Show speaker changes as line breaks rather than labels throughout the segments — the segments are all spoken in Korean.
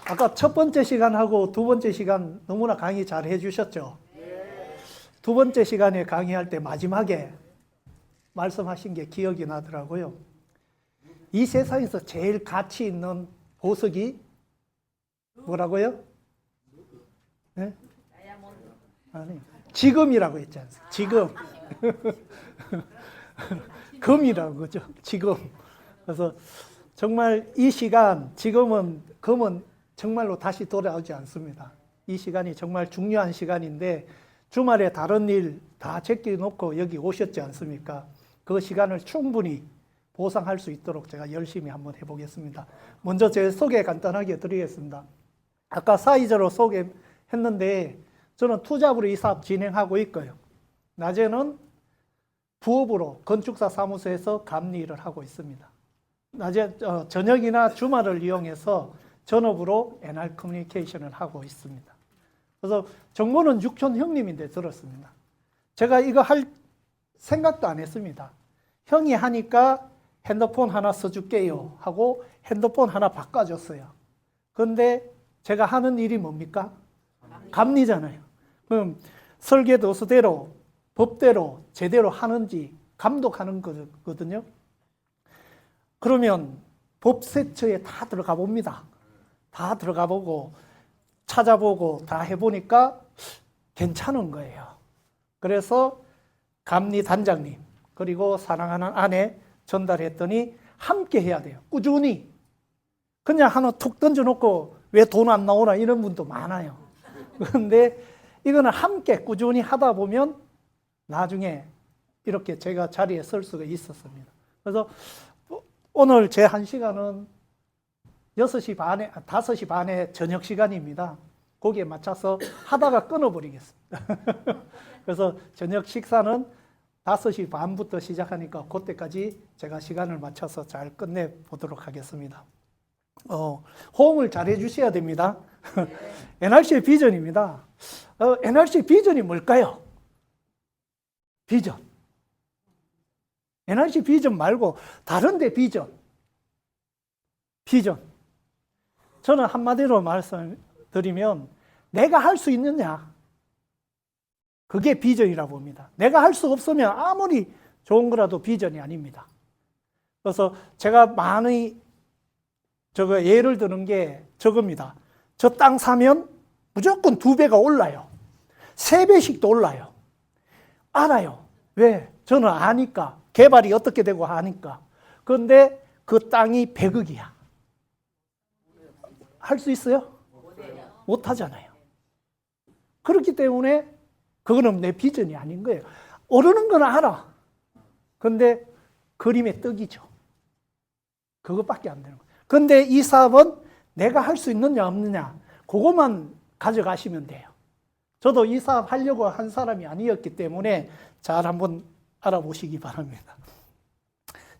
아까 첫 번째 시간하고 두 번째 시간 너무나 강의 잘 해주셨죠? 두 번째 시간에 강의할 때 마지막에 말씀하신 게 기억이 나더라고요. 이 세상에서 제일 가치 있는 보석이 뭐라고요? 네? 아니, 지금이라고 했지 않습니까? 지금. 금이라고 그죠? 지금. 그래서 정말 이 시간, 지금은, 금은 정말로 다시 돌아오지 않습니다. 이 시간이 정말 중요한 시간인데 주말에 다른 일 다 제껴놓고 여기 오셨지 않습니까? 그 시간을 충분히 보상할 수 있도록 제가 열심히 한번 해보겠습니다. 먼저 제 소개 간단하게 드리겠습니다. 아까 사이저로 소개했는데 저는 투잡으로 이 사업 진행하고 있고요. 낮에는 부업으로 건축사 사무소에서 감리 일을 하고 있습니다. 낮에 저녁이나 주말을 이용해서 전업으로 NR 커뮤니케이션을 하고 있습니다. 그래서 정보는 육촌 형님인데 들었습니다. 제가 이거 할 생각도 안 했습니다. 형이 하니까 핸드폰 하나 써줄게요 하고 핸드폰 하나 바꿔줬어요. 그런데 제가 하는 일이 뭡니까? 감리잖아요. 그럼 설계도서대로 법대로 제대로 하는지 감독하는 거거든요. 그러면 법세처에 다 들어가 봅니다. 다 들어가 보고 찾아보고 다 해보니까 괜찮은 거예요. 그래서 감리단장님 그리고 사랑하는 아내 전달했더니 함께 해야 돼요. 꾸준히. 그냥 하나 툭 던져놓고 왜 돈 안 나오나 이런 분도 많아요. 그런데 이거는 함께 꾸준히 하다 보면 나중에 이렇게 제가 자리에 설 수가 있었습니다. 그래서 오늘 제 1시간은 6시 반에, 5시 반에 저녁 시간입니다. 거기에 맞춰서 하다가 끊어버리겠습니다. 그래서 저녁 식사는 5시 반부터 시작하니까 그때까지 제가 시간을 맞춰서 잘 끝내보도록 하겠습니다. 호응을 잘 해주셔야 됩니다. NRC의 비전입니다. NRC의 비전이 뭘까요? 비전. NRC 비전 말고 다른 데 비전. 비전. 저는 한마디로 말씀드리면 내가 할 수 있느냐. 그게 비전이라고 봅니다. 내가 할 수 없으면 아무리 좋은 거라도 비전이 아닙니다. 그래서 제가 많이 예를 드는 게 저겁니다. 저 땅 사면 무조건 2배가 올라요. 3배씩도 올라요. 알아요. 왜? 저는 아니까. 개발이 어떻게 되고 하니까. 그런데 그 땅이 100억이야. 할 수 있어요? 못 하잖아요. 그렇기 때문에 그거는 내 비전이 아닌 거예요. 오르는 건 알아. 그런데 그림의 떡이죠. 그것밖에 안 되는 거예요. 그런데 이 사업은 내가 할 수 있느냐 없느냐 그것만 가져가시면 돼요. 저도 이 사업 하려고 한 사람이 아니었기 때문에 잘 한번 알아보시기 바랍니다.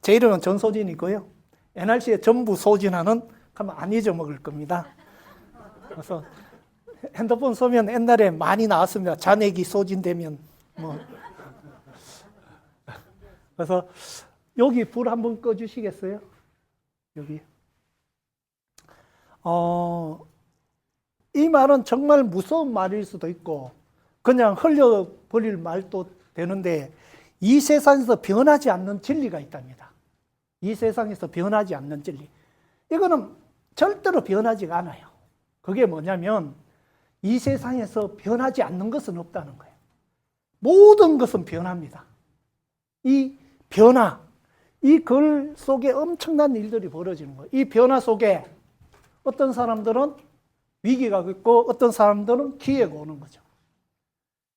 제 이름은 전소진이고요. NRC에 전부 소진하는 그러면 안 잊어먹을 겁니다. 그래서 핸드폰 쏘면 옛날에 많이 나왔습니다. 잔액이 소진되면 뭐. 그래서 여기 불 한번 꺼주시겠어요? 여기. 이 말은 정말 무서운 말일 수도 있고 그냥 흘려버릴 말도 되는데 이 세상에서 변하지 않는 진리가 있답니다. 이 세상에서 변하지 않는 진리. 이거는 절대로 변하지가 않아요. 그게 뭐냐면 이 세상에서 변하지 않는 것은 없다는 거예요. 모든 것은 변합니다. 이 변화, 이 글 속에 엄청난 일들이 벌어지는 거예요. 이 변화 속에 어떤 사람들은 위기가 있고 어떤 사람들은 기회가 오는 거죠.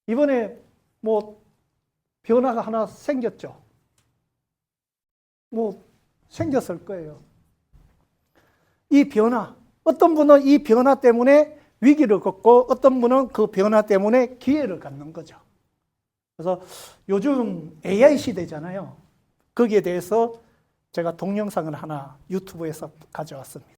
이번에 뭐 변화가 하나 생겼죠. 뭐 생겼을 거예요. 이 변화, 어떤 분은 이 변화 때문에 위기를 겪고 어떤 분은 그 변화 때문에 기회를 갖는 거죠. 그래서 요즘 AI 시대잖아요. 거기에 대해서 제가 동영상을 하나 유튜브에서 가져왔습니다.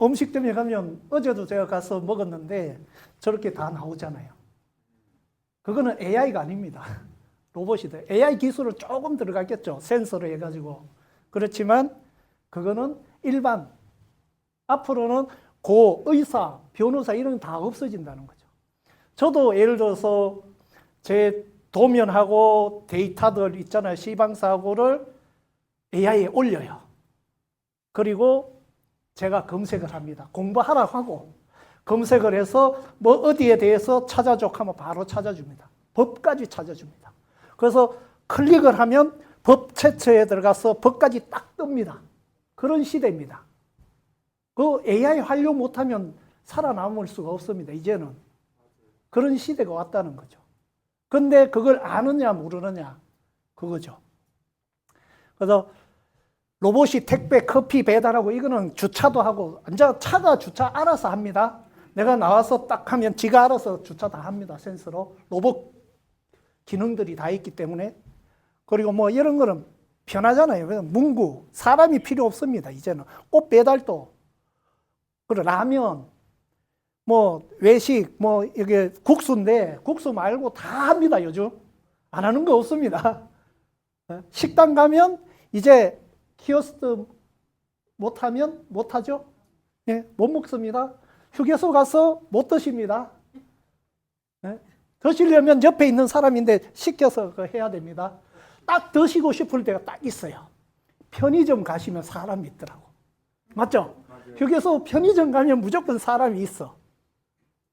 음식점에 가면 어제도 제가 가서 먹었는데 저렇게 다 나오잖아요. 그거는 AI가 아닙니다. 로봇이다. AI 기술은 조금 들어갔겠죠. 센서로 해가지고. 그렇지만 그거는 일반, 앞으로는 고, 의사, 변호사 이런 거 다 없어진다는 거죠. 저도 예를 들어서 제 도면하고 데이터들 있잖아요. 시방사고를 AI에 올려요. 그리고 제가 검색을 합니다. 공부하라고 하고 검색을 해서 뭐 어디에 대해서 찾아줘 하면 바로 찾아줍니다. 법까지 찾아줍니다. 그래서 클릭을 하면 법 채처에 들어가서 법까지 딱 뜹니다. 그런 시대입니다. 그 AI 활용 못하면 살아남을 수가 없습니다. 이제는. 그런 시대가 왔다는 거죠. 근데 그걸 아느냐 모르느냐 그거죠. 그래서 로봇이 택배, 커피 배달하고 이거는 주차도 하고 완전 차가 주차 알아서 합니다. 내가 나와서 딱 하면 지가 알아서 주차 다 합니다. 센서로. 로봇 기능들이 다 있기 때문에. 그리고 뭐 이런 거는 편하잖아요. 문구, 사람이 필요 없습니다. 이제는. 꽃 배달도. 그리고 라면, 뭐 외식, 뭐 이게 국수인데 국수 말고 다 합니다. 요즘. 안 하는 거 없습니다. 식당 가면 이제 키오스크 못하면 못하죠. 예, 못 먹습니다. 휴게소 가서 못 드십니다. 예, 드시려면 옆에 있는 사람인데 시켜서 해야 됩니다. 딱 드시고 싶을 때가 딱 있어요. 편의점 가시면 사람이 있더라고. 맞죠? 맞아요. 휴게소 편의점 가면 무조건 사람이 있어.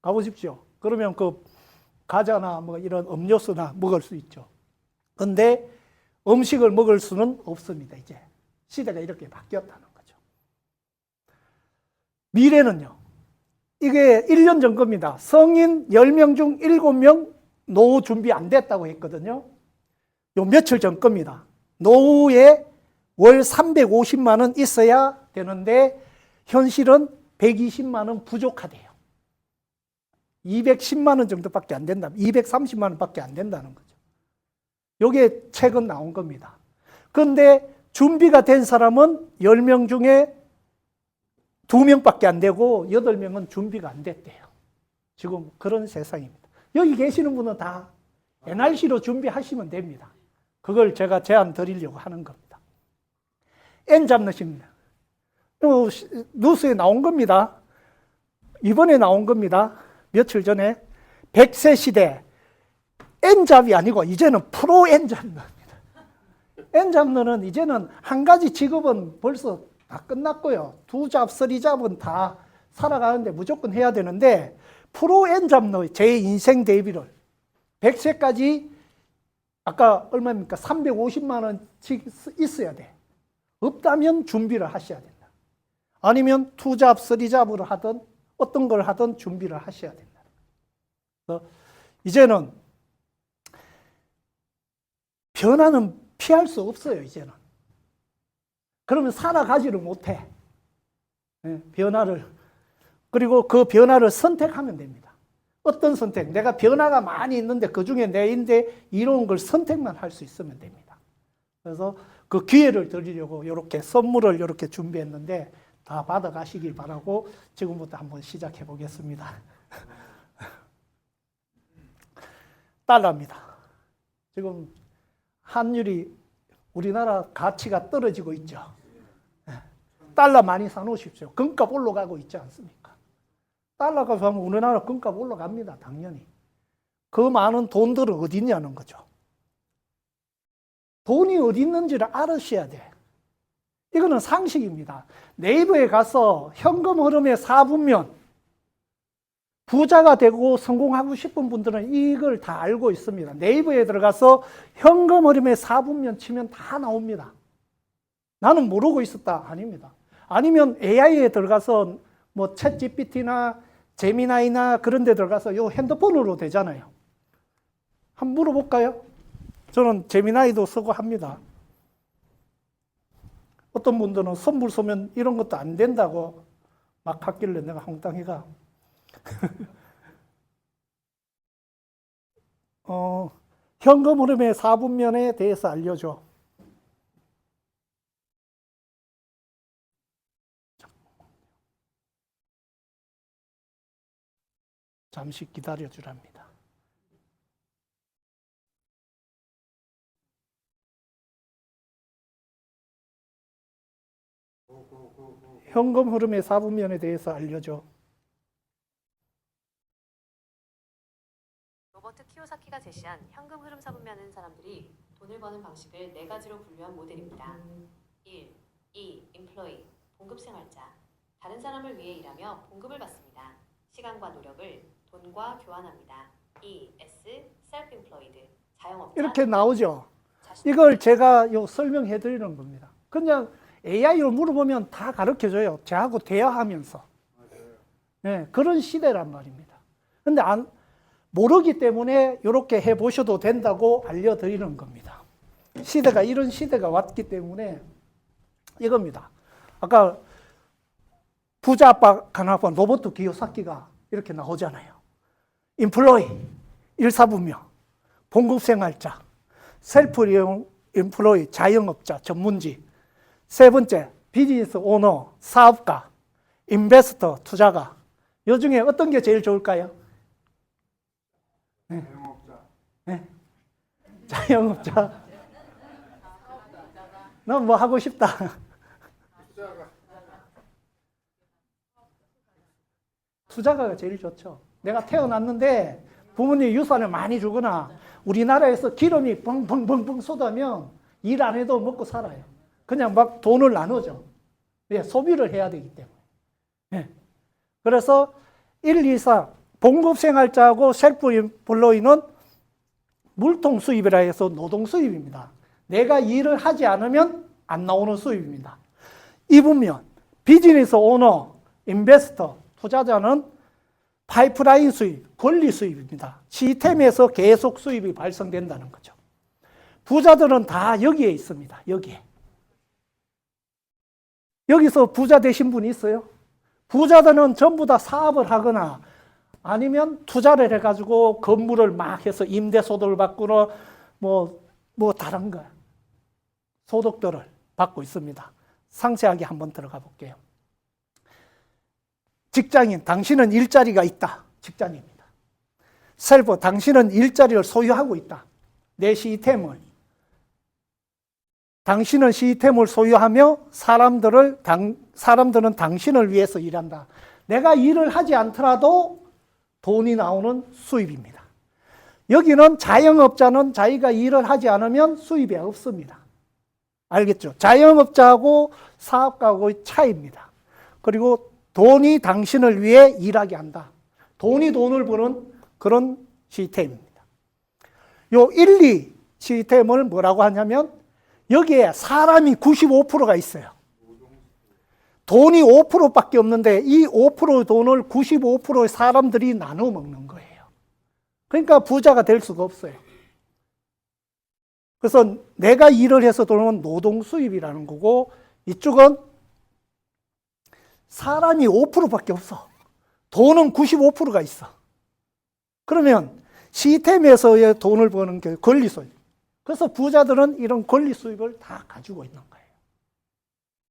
가보십시오. 그러면 그 과자나 뭐 이런 음료수나 먹을 수 있죠. 근데 음식을 먹을 수는 없습니다. 이제 시대가 이렇게 바뀌었다는 거죠. 미래는요. 이게 1년 전 겁니다. 성인 10명 중 7명 노후 준비 안 됐다고 했거든요. 요 며칠 전 겁니다. 노후에 월 350만 원 있어야 되는데 현실은 120만 원 부족하대요. 210만 원 정도밖에 안 된다. 230만 원밖에 안 된다는 거죠. 요게 최근 나온 겁니다. 그런데 준비가 된 사람은 10명 중에 2명밖에 안 되고 8명은 준비가 안 됐대요. 지금 그런 세상입니다. 여기 계시는 분은 다 NRC로 준비하시면 됩니다. 그걸 제가 제안 드리려고 하는 겁니다. N잡느십니다. 뉴스에 나온 겁니다. 이번에 나온 겁니다. 며칠 전에 100세 시대 N잡이 아니고 이제는 프로 N잡느입니다. N잡느는 이제는 한 가지 직업은 벌써 다 끝났고요. 2잡, 3잡은 다 살아가는데 무조건 해야 되는데 프로 N잡느, 제 인생 대비를 100세까지 아까 얼마입니까? 350만 원씩 있어야 돼. 없다면 준비를 하셔야 된다. 아니면 2잡, 3잡으로 하든 어떤 걸 하든 준비를 하셔야 된다. 그래서 이제는 변화는 피할 수 없어요. 이제는. 그러면 살아가지를 못해. 변화를. 그리고 그 변화를 선택하면 됩니다. 어떤 선택? 내가 변화가 많이 있는데 그중에 내인데 이로운 걸 선택만 할 수 있으면 됩니다. 그래서 그 기회를 드리려고 이렇게 선물을 이렇게 준비했는데 다 받아가시길 바라고 지금부터 한번 시작해 보겠습니다. 달러입니다. 지금 환율이 우리나라 가치가 떨어지고 있죠. 달러 많이 사놓으십시오. 금값 올라가고 있지 않습니까? 달러가 하면 우리나라 금값 올라갑니다. 당연히. 그 많은 돈들은 어디 있냐는 거죠. 돈이 어디 있는지를 알으셔야 돼. 이거는 상식입니다. 네이버에 가서 현금 흐름의 4분면 부자가 되고 성공하고 싶은 분들은 이걸 다 알고 있습니다. 네이버에 들어가서 현금 흐름의 4분면 치면 다 나옵니다. 나는 모르고 있었다. 아닙니다. 아니면 AI에 들어가서 뭐 챗GPT나 제미나이나 그런 데 들어가서 요 핸드폰으로 되잖아요. 한번 물어볼까요? 저는 제미나이도 쓰고 합니다. 어떤 분들은 선물 쏘면 이런 것도 안 된다고 막 하길래 내가 황당해가 현금 흐름의 4분면에 대해서 알려줘. 잠시 기다려 주랍니다. 현금 흐름의 4분면에 대해서 알려줘.
로버트 키요사키가 제시한 현금 흐름 4분면은 사람들이 돈을 버는 방식을 4가지로 분류한 모델입니다. 1. 2. employee, 봉급생활자. 다른 사람을 위해 일하며 봉급을 받습니다. 시간과 노력을 돈과 교환합니다. 2. S. self-employed, 자영업자.
이렇게 나오죠. 이걸 제가 설명해 드리는 겁니다. 그냥 AI로 물어보면 다 가르쳐줘요. 저하고 대화하면서. 네, 그런 시대란 말입니다. 근데 모르기 때문에 이렇게 해보셔도 된다고 알려드리는 겁니다. 시대가 이런 시대가 왔기 때문에 이겁니다. 아까 부자 아빠 가나봐 로버트 기요사키가 이렇게 나오잖아요. 인플로이, 일사분명, 봉급생활자, 셀프 인플로이, 자영업자, 전문직. 세 번째, 비즈니스 오너, 사업가, 인베스터, 투자가. 이 중에 어떤 게 제일 좋을까요? 네.
자영업자.
네. 자영업자. 너 뭐 하고 싶다. 투자가가 제일 좋죠. 내가 태어났는데 부모님이 유산을 많이 주거나 우리나라에서 기름이 뻥뻥뻥뻥 쏟아면 일 안 해도 먹고 살아요. 그냥 막 돈을 나누죠. 예, 소비를 해야 되기 때문에. 예. 그래서 1, 2, 4 봉급생활자하고 셀프 인플로이는 물통 수입이라 해서 노동 수입입니다. 내가 일을 하지 않으면 안 나오는 수입입니다. 2분면 비즈니스 오너, 인베스터, 투자자는 파이프라인 수입, 권리 수입입니다. 시스템에서 계속 수입이 발생된다는 거죠. 부자들은 다 여기에 있습니다. 여기에. 여기서 부자 되신 분이 있어요? 부자들은 전부 다 사업을 하거나 아니면 투자를 해가지고 건물을 막 해서 임대 소득을 받거나 뭐 다른 거 소득들을 받고 있습니다. 상세하게 한번 들어가 볼게요. 직장인, 당신은 일자리가 있다. 직장인입니다. 셀프, 당신은 일자리를 소유하고 있다. 내 시스템을. 당신은 시스템을 소유하며 사람들은 당신을 위해서 일한다. 내가 일을 하지 않더라도 돈이 나오는 수입입니다. 여기는 자영업자는 자기가 일을 하지 않으면 수입이 없습니다. 알겠죠? 자영업자하고 사업가하고의 차이입니다. 그리고 돈이 당신을 위해 일하게 한다. 돈이 돈을 버는 그런 시스템입니다. 요 1, 2 시스템을 뭐라고 하냐면 여기에 사람이 95%가 있어요. 돈이 5%밖에 없는데 이 5%의 돈을 95%의 사람들이 나눠 먹는 거예요. 그러니까 부자가 될 수가 없어요. 그래서 내가 일을 해서 들어오는 노동 수입이라는 거고 이쪽은 사람이 5%밖에 없어. 돈은 95%가 있어. 그러면 시스템에서의 돈을 버는 게 권리 수입. 그래서 부자들은 이런 권리 수입을 다 가지고 있는 거예요.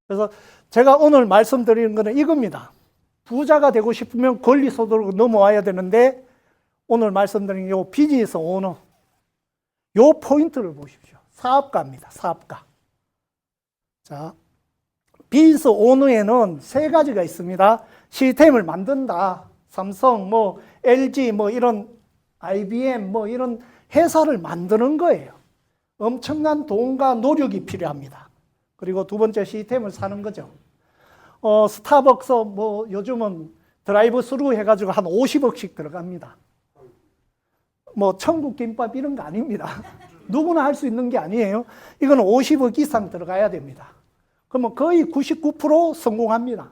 그래서 제가 오늘 말씀드리는 것은 이겁니다. 부자가 되고 싶으면 권리 소득으로 넘어와야 되는데 오늘 말씀드린 이 비즈니스 오너 이 포인트를 보십시오. 사업가입니다. 사업가. 자, 비즈니스 오너에는 세 가지가 있습니다. 시스템을 만든다. 삼성, LG, 이런 IBM, 이런 회사를 만드는 거예요. 엄청난 돈과 노력이 필요합니다. 그리고 두 번째 시스템을 사는 거죠. 스타벅스 요즘은 드라이브 스루 해가지고 한 50억씩 들어갑니다. 천국 김밥 이런 거 아닙니다. 누구나 할 수 있는 게 아니에요. 이건 50억 이상 들어가야 됩니다. 그러면 거의 99% 성공합니다.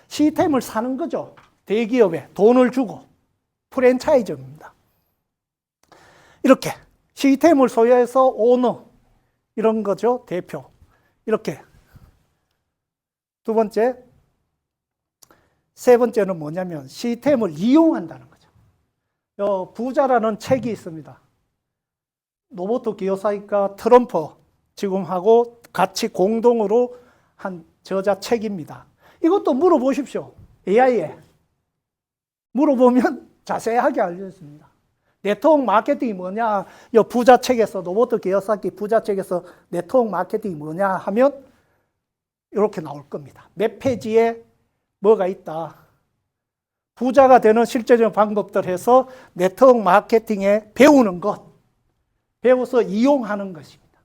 시스템을 사는 거죠. 대기업에 돈을 주고 프랜차이즈입니다. 이렇게 시스템을 소유해서 오너 이런 거죠. 대표. 이렇게. 두 번째, 세 번째는 뭐냐면 시스템을 이용한다는 거죠. 부자라는 책이 있습니다. 로버트 기요사키가 트럼프 지금하고 같이 공동으로 한 저자 책입니다. 이것도 물어보십시오. AI에. 물어보면 자세하게 알려줬습니다. 네트워크 마케팅이 뭐냐? 이 부자책에서 로버트 기요사키 부자책에서 네트워크 마케팅이 뭐냐 하면 이렇게 나올 겁니다. 몇 페이지에 뭐가 있다. 부자가 되는 실제적인 방법들 해서 네트워크 마케팅에 배우는 것, 배워서 이용하는 것입니다.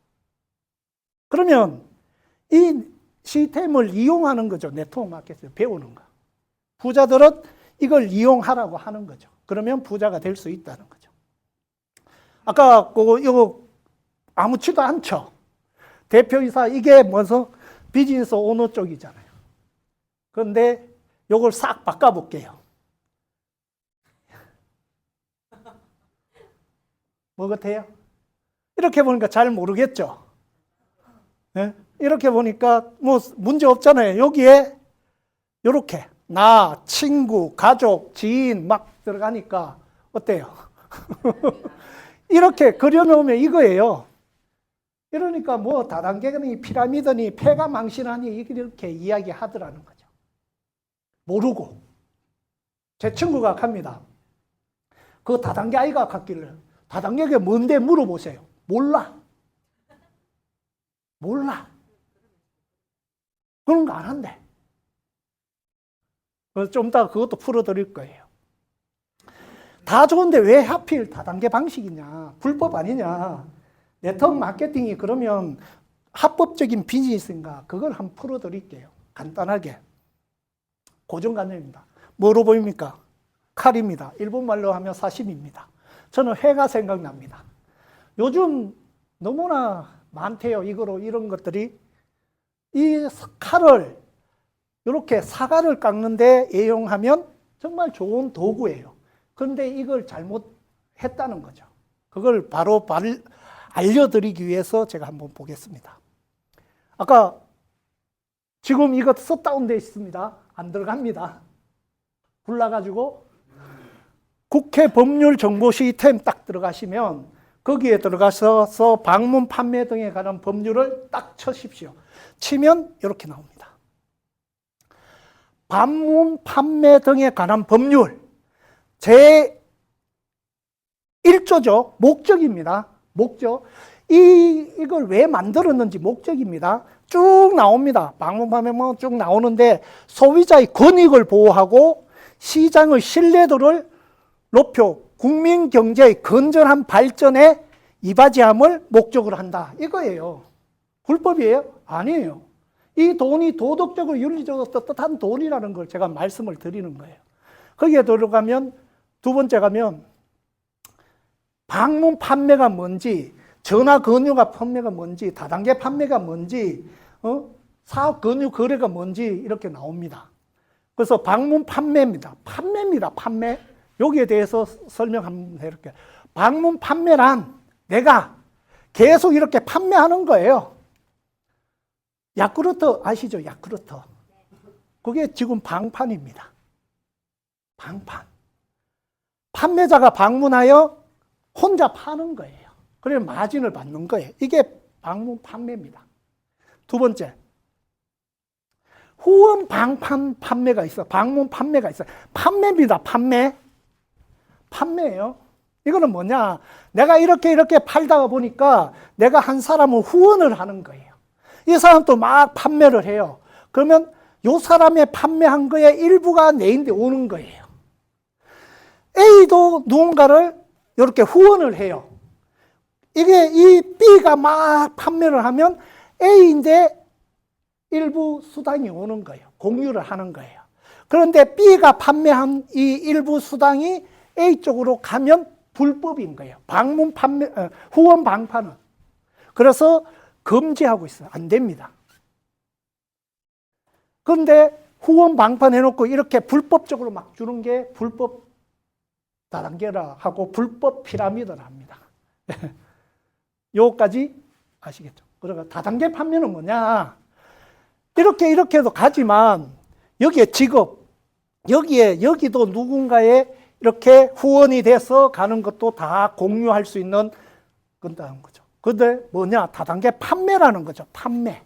그러면 이 시스템을 이용하는 거죠. 네트워크 마케팅을 배우는 거. 부자들은 이걸 이용하라고 하는 거죠. 그러면 부자가 될 수 있다는 거죠. 아까 이거 아무렇지도 않죠. 대표이사 이게 무슨 비즈니스 오너 쪽이잖아요. 그런데 이걸 싹 바꿔볼게요. 뭐 같아요? 이렇게 보니까 잘 모르겠죠. 네? 이렇게 보니까 뭐 문제 없잖아요. 여기에 이렇게 나, 친구, 가족, 지인 막 들어가니까 어때요? 이렇게 그려놓으면 이거예요. 이러니까 뭐 다단계니 피라미드니 폐가 망신하니 이렇게 이야기하더라는 거죠. 모르고. 제 친구가 갑니다. 그 다단계 아이가 갔길래 다단계가 뭔데 물어보세요. 몰라. 몰라. 그런 거 안 한대. 그래서 좀 이따가 그것도 풀어드릴 거예요. 다 좋은데 왜 하필 다단계 방식이냐? 불법 아니냐? 네트워크 마케팅이 그러면 합법적인 비즈니스인가? 그걸 한번 풀어드릴게요. 간단하게. 고정관념입니다. 뭐로 보입니까? 칼입니다. 일본말로 하면 사심입니다. 저는 회가 생각납니다. 요즘 너무나 많대요. 이런 것들이. 이 칼을 이렇게 사과를 깎는데 애용하면 정말 좋은 도구예요. 그런데 이걸 잘못했다는 거죠. 그걸 바로 알려드리기 위해서 제가 한번 보겠습니다. 아까 지금 이거 셧다운되어 있습니다. 안 들어갑니다. 불나가지고 국회 법률 정보 시스템 딱 들어가시면 거기에 들어가서 방문 판매 등에 관한 법률을 딱 쳐십시오. 치면 이렇게 나옵니다. 방문 판매 등에 관한 법률 제 1조죠. 목적입니다. 목적. 이걸 왜 만들었는지 목적입니다. 쭉 나옵니다. 방문 판매만 쭉 나오는데 소비자의 권익을 보호하고 시장의 신뢰도를 높여 국민 경제의 건전한 발전에 이바지함을 목적으로 한다. 이거예요. 불법이에요? 아니에요. 이 돈이 도덕적으로 윤리적으로 떳떳한 돈이라는 걸 제가 말씀을 드리는 거예요. 거기에 들어가면 두 번째 가면 방문 판매가 뭔지, 전화 권유가 판매가 뭔지, 다단계 판매가 뭔지, 사업 권유 거래가 뭔지 이렇게 나옵니다. 그래서 방문 판매입니다. 판매입니다. 판매. 여기에 대해서 설명 한번 해볼게요. 방문 판매란 내가 계속 이렇게 판매하는 거예요. 야쿠르트 아시죠? 야쿠르트. 그게 지금 방판입니다. 방판. 판매자가 방문하여 혼자 파는 거예요. 그래서 마진을 받는 거예요. 이게 방문 판매입니다. 두 번째. 후원 방판 판매가 있어. 방문 판매가 있어. 판매입니다. 판매. 판매예요. 이거는 뭐냐? 내가 이렇게 팔다가 보니까 내가 한 사람을 후원을 하는 거예요. 이 사람도 막 판매를 해요. 그러면 이 사람의 판매한 거에 일부가 내인데 오는 거예요. A도 누군가를 이렇게 후원을 해요. 이게 이 B가 막 판매를 하면 A인데 일부 수당이 오는 거예요. 공유를 하는 거예요. 그런데 B가 판매한 이 일부 수당이 A 쪽으로 가면 불법인 거예요. 방문 판매, 후원 방판은. 그래서 금지하고 있어요. 안 됩니다. 그런데 후원 방판 해놓고 이렇게 불법적으로 막 주는 게 불법 다단계라 하고 불법 피라미드라 합니다. 요까지 아시겠죠? 그러니까 다단계 판매는 뭐냐? 이렇게 해도 가지만 여기에 직업, 여기도 누군가의 이렇게 후원이 돼서 가는 것도 다 공유할 수 있는 건다는 거죠. 근데 뭐냐? 다단계 판매라는 거죠. 판매.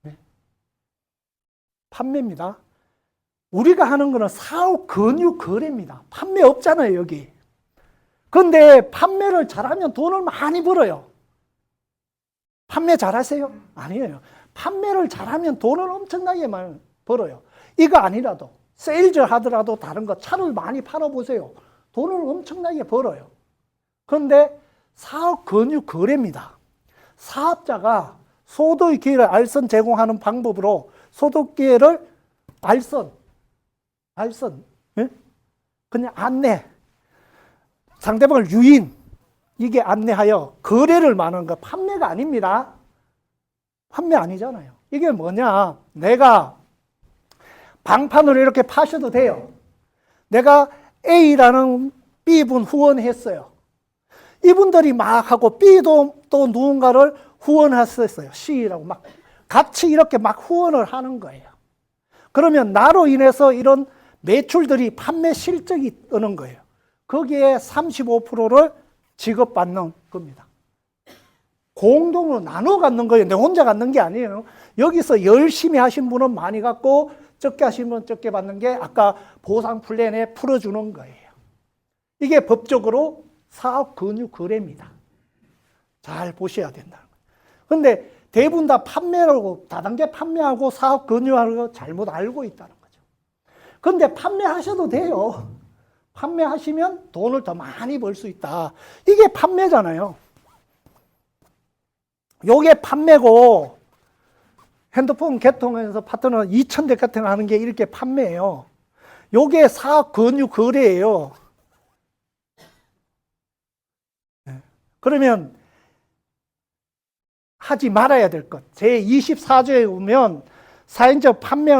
네. 판매입니다. 우리가 하는 거는 사업 권유 거래입니다. 판매 없잖아요, 여기. 근데 판매를 잘하면 돈을 많이 벌어요. 판매 잘하세요? 아니에요. 판매를 잘하면 돈을 엄청나게 많이 벌어요. 이거 아니라도 세일즈 하더라도 다른 거 차를 많이 팔아보세요. 돈을 엄청나게 벌어요. 그런데 사업 권유 거래입니다. 사업자가 소득 기회를 알선 제공하는 방법으로 소득 기회를 알선, 예? 그냥 안내, 상대방을 유인, 이게 안내하여 거래를 말하는 거, 판매가 아닙니다. 판매 아니잖아요. 이게 뭐냐? 내가 방판으로 이렇게 파셔도 돼요. 내가 A라는 B분 후원했어요. 이분들이 막 하고 B도 또 누군가를 후원했었어요. C라고 막 같이 이렇게 막 후원을 하는 거예요. 그러면 나로 인해서 이런 매출들이 판매 실적이 뜨는 거예요. 거기에 35%를 지급받는 겁니다. 공동으로 나눠 갖는 거예요. 내 혼자 갖는 게 아니에요. 여기서 열심히 하신 분은 많이 갖고 적게 하신 분은 적게 받는 게 아까 보상 플랜에 풀어주는 거예요. 이게 법적으로 사업 권유 거래입니다. 잘 보셔야 된다는 거예요. 그런데 대부분 다 판매하고 다단계 판매하고 사업 권유하는 거 잘못 알고 있다는 거죠. 그런데 판매하셔도 돼요. 판매하시면 돈을 더 많이 벌 수 있다. 이게 판매잖아요. 요게 판매고 핸드폰 개통해서 파트너 2,000대 개통하는 게 이렇게 판매예요. 요게 사업 권유 거래예요. 그러면 하지 말아야 될 것. 제24조에 보면 사행적 판매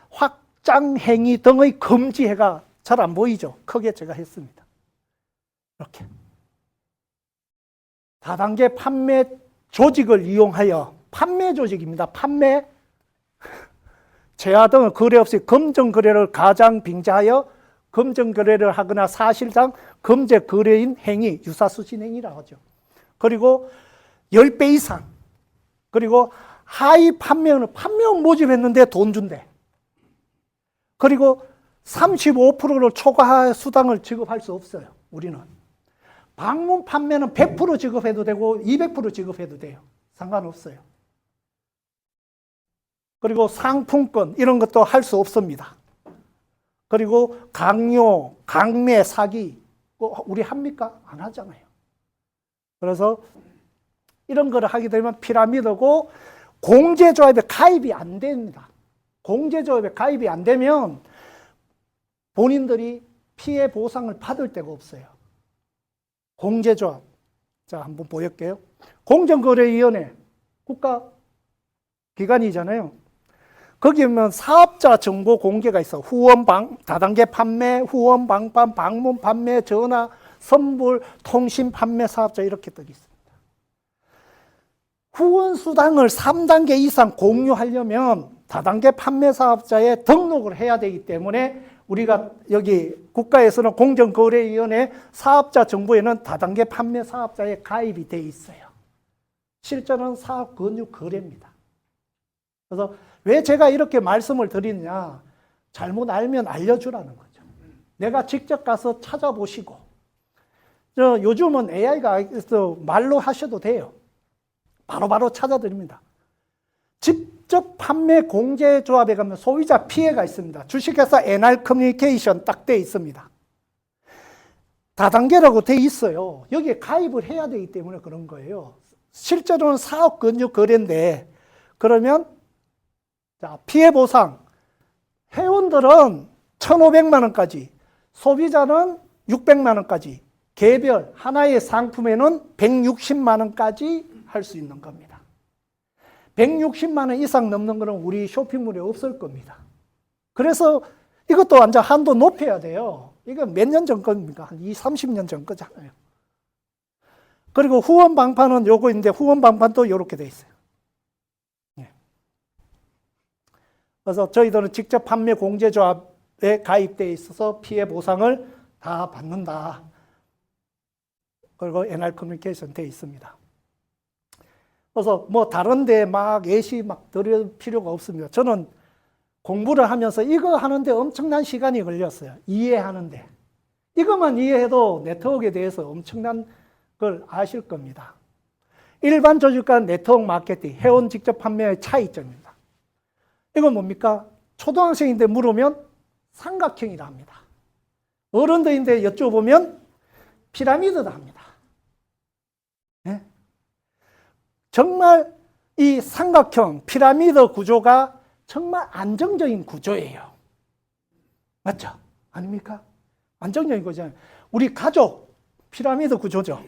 확장 행위 등의 금지해가 잘 안 보이죠? 크게 제가 했습니다. 이렇게. 다단계 판매 조직을 이용하여 판매 조직입니다. 판매 제하 등의 거래 없이 검정 거래를 가장 빙자하여 검정 거래를 하거나 사실상 금제 거래인 행위, 유사수신 행위라고 하죠. 그리고 10배 이상. 그리고 하위 판매원은 판매원 모집했는데 돈 준대. 그리고 35%를 초과 수당을 지급할 수 없어요. 우리는. 방문 판매는 100% 지급해도 되고 200% 지급해도 돼요. 상관없어요. 그리고 상품권 이런 것도 할 수 없습니다. 그리고 강요, 강매, 사기 우리 합니까? 안 하잖아요. 그래서 이런 거를 하게 되면 피라미드고 공제조합에 가입이 안 됩니다. 공제조합에 가입이 안 되면 본인들이 피해 보상을 받을 데가 없어요. 공제조합. 자, 한번 보여볼게요. 공정거래위원회. 국가기관이잖아요. 거기 보면 사업자 정보 공개가 있어. 후원 다단계 판매, 후원 방판, 방문 판매, 전화, 선불, 통신 판매 사업자 이렇게 떠 있습니다. 후원 수당을 3단계 이상 공유하려면 다단계 판매 사업자에 등록을 해야 되기 때문에 우리가 여기 국가에서는 공정거래위원회 사업자 정보에는 다단계 판매 사업자에 가입이 돼 있어요. 실제는 사업 권유 거래입니다. 그래서 왜 제가 이렇게 말씀을 드리느냐, 잘못 알면 알려주라는 거죠. 내가 직접 가서 찾아보시고, 요즘은 AI가 있어 말로 하셔도 돼요. 바로바로 찾아드립니다. 직접 판매 공제조합에 가면 소비자 피해가 있습니다. 주식회사 NR 커뮤니케이션 딱 돼 있습니다. 다단계라고 돼 있어요. 여기에 가입을 해야 되기 때문에 그런 거예요. 실제로는 사업 권유 거래인데, 그러면 자, 피해 보상 회원들은 1,500만 원까지, 소비자는 600만 원까지, 개별 하나의 상품에는 160만 원까지 할 수 있는 겁니다. 160만 원 이상 넘는 거는 우리 쇼핑몰에 없을 겁니다. 그래서 이것도 완전 한도 높여야 돼요. 이거 몇 년 전 겁니까? 한 20, 30년 전 거잖아요. 그리고 후원 방판은 요거인데 후원 방판도 이렇게 돼 있어요. 그래서 저희들은 직접 판매 공제조합에 가입돼 있어서 피해 보상을 다 받는다. 그리고 NR 커뮤니케이션 돼 있습니다. 그래서 뭐 다른데 막 예시 막 드릴 필요가 없습니다. 저는 공부를 하면서 이거 하는데 엄청난 시간이 걸렸어요. 이해하는데. 이것만 이해해도 네트워크에 대해서 엄청난 걸 아실 겁니다. 일반 조직과 네트워크 마케팅, 회원 직접 판매의 차이점입니다. 이건 뭡니까? 초등학생인데 물으면 삼각형이라 합니다. 어른들인데 여쭤보면 피라미드다 합니다. 네? 정말 이 삼각형, 피라미드 구조가 정말 안정적인 구조예요. 맞죠? 아닙니까? 안정적인 구조잖아요. 우리 가족, 피라미드 구조죠.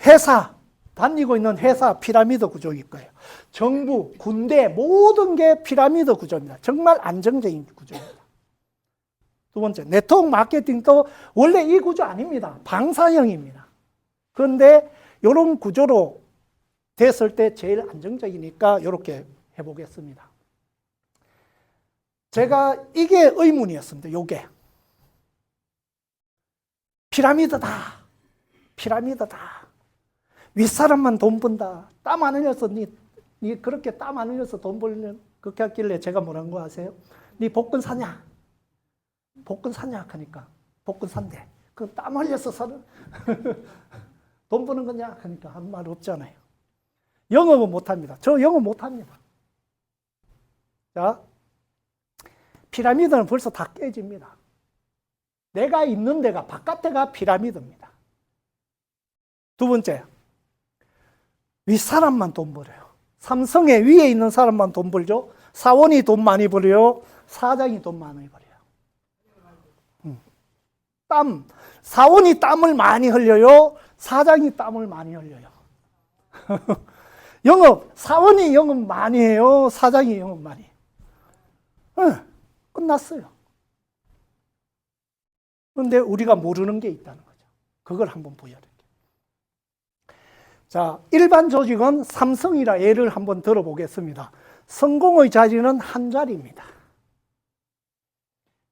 회사, 다니고 있는 회사 피라미드 구조일 거예요. 정부, 군대, 모든 게 피라미드 구조입니다. 정말 안정적인 구조입니다. 두 번째, 네트워크 마케팅도 원래 이 구조 아닙니다. 방사형입니다. 그런데 이런 구조로 됐을 때 제일 안정적이니까 이렇게 해보겠습니다. 제가 이게 의문이었습니다. 요게. 피라미드다. 피라미드다. 윗사람만 돈 번다. 땀 안 흘려서 니 그렇게 땀 안 흘려서 돈 벌면 그렇게 했길래 제가 뭐라는 거 아세요? 니 복근 사냐? 복근 사냐? 하니까 복근 산대. 그 땀 흘려서 사는 돈 버는 거냐? 하니까 한 말 없잖아요. 영업은 못합니다. 저 영업 못합니다. 자, 피라미드는 벌써 다 깨집니다. 내가 있는 데가 바깥에가 피라미드입니다. 두 번째, 윗사람만 돈 벌어요. 삼성의 위에 있는 사람만 돈 벌죠. 사원이 돈 많이 벌어요. 사장이 돈 많이 벌어요. 사원이 땀을 많이 흘려요. 사장이 땀을 많이 흘려요. 사원이 영업 많이 해요. 사장이 영업 많이 해요. 끝났어요. 그런데 우리가 모르는 게 있다는 거죠. 그걸 한번 보여드릴게요. 자, 일반 조직은 삼성이라 예를 한번 들어보겠습니다. 성공의 자리는 한 자리입니다.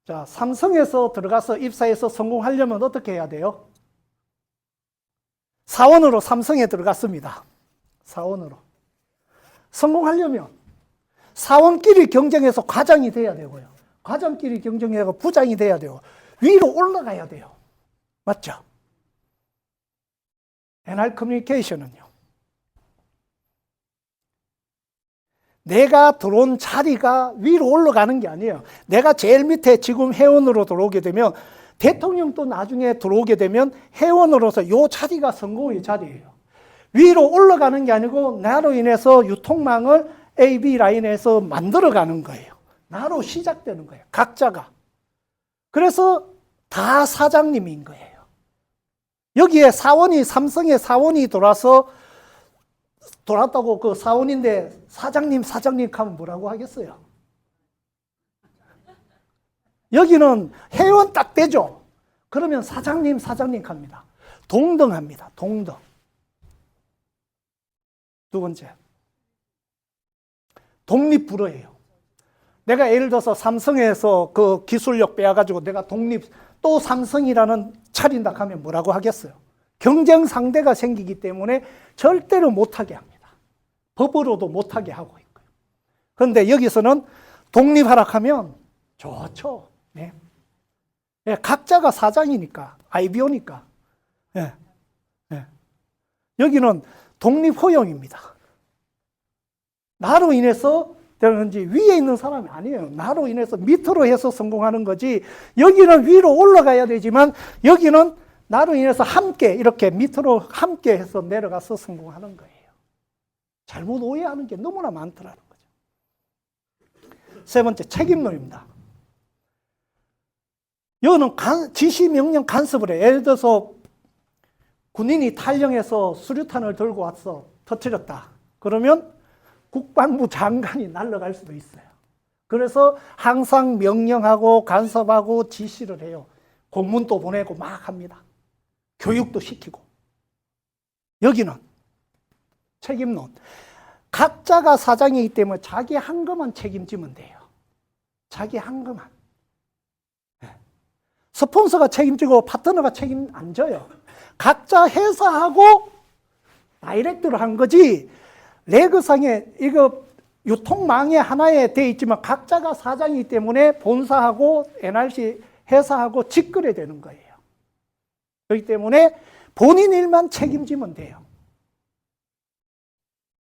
자, 삼성에서 들어가서 입사해서 성공하려면 어떻게 해야 돼요? 사원으로 삼성에 들어갔습니다. 사원으로. 성공하려면 사원끼리 경쟁해서 과장이 돼야 되고요. 과장끼리 경쟁해서 부장이 돼야 되고 위로 올라가야 돼요. 맞죠? NR 커뮤니케이션은요. 내가 들어온 자리가 위로 올라가는 게 아니에요. 내가 제일 밑에 지금 회원으로 들어오게 되면 대통령도 나중에 들어오게 되면 회원으로서 이 자리가 성공의 자리예요. 위로 올라가는 게 아니고 나로 인해서 유통망을 AB 라인에서 만들어가는 거예요. 나로 시작되는 거예요. 각자가. 그래서 다 사장님인 거예요. 여기에 사원이 삼성의 사원이 돌았다고 그 사원인데 사장님 하면 뭐라고 하겠어요? 여기는 회원 딱 되죠. 그러면 사장님 합니다. 동등합니다. 동등. 두 번째, 독립불허예요. 내가 예를 들어서 삼성에서 그 기술력 빼가지고 내가 또 삼성이라는 차린다 하면 뭐라고 하겠어요? 경쟁 상대가 생기기 때문에 절대로 못하게 합니다. 법으로도 못하게 하고 있고요. 그런데 여기서는 독립하락하면 좋죠. 네. 네, 각자가 사장이니까, IBO니까. 네. 네. 여기는 독립허용입니다. 나로 인해서 되는지 위에 있는 사람이 아니에요. 나로 인해서 밑으로 해서 성공하는 거지. 여기는 위로 올라가야 되지만 여기는 나로 인해서 함께 이렇게 밑으로 함께 해서 내려가서 성공하는 거예요. 잘못 오해하는 게 너무나 많더라는 거죠. 세 번째, 책임론입니다. 여기는 지시, 명령, 간섭을 해요. 예를 들어서 군인이 탈영해서 수류탄을 들고 와서 터뜨렸다. 그러면 국방부 장관이 날아갈 수도 있어요. 그래서 항상 명령하고 간섭하고 지시를 해요. 공문도 보내고 막 합니다. 교육도 시키고. 여기는 책임론. 각자가 사장이기 때문에 자기 한 것만 책임지면 돼요. 자기 한 것만. 스폰서가 책임지고 파트너가 책임 안 져요. 각자 회사하고 다이렉트로 한 거지. 레그상에 이거 유통망에 하나에 돼 있지만 각자가 사장이기 때문에 본사하고 NRC 회사하고 직거래 되는 거예요. 그렇기 때문에 본인 일만 책임지면 돼요.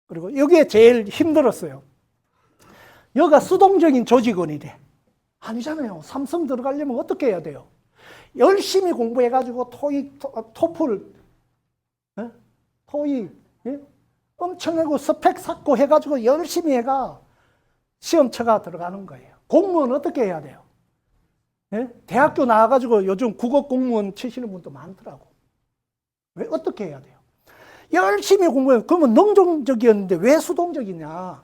그리고 여기에 제일 힘들었어요. 여기가 수동적인 조직원이래. 아니잖아요. 삼성 들어가려면 어떻게 해야 돼요? 열심히 공부해가지고 토익, 토플, 토익, 엄청나고 스펙 쌓고 해가지고 열심히 해가 시험처가 들어가는 거예요. 공무원 어떻게 해야 돼요? 대학교 나와가지고 요즘 국어 공무원 치시는 분도 많더라고. 왜 어떻게 해야 돼요? 열심히 공부해. 그러면 능동적이었는데 왜 수동적이냐?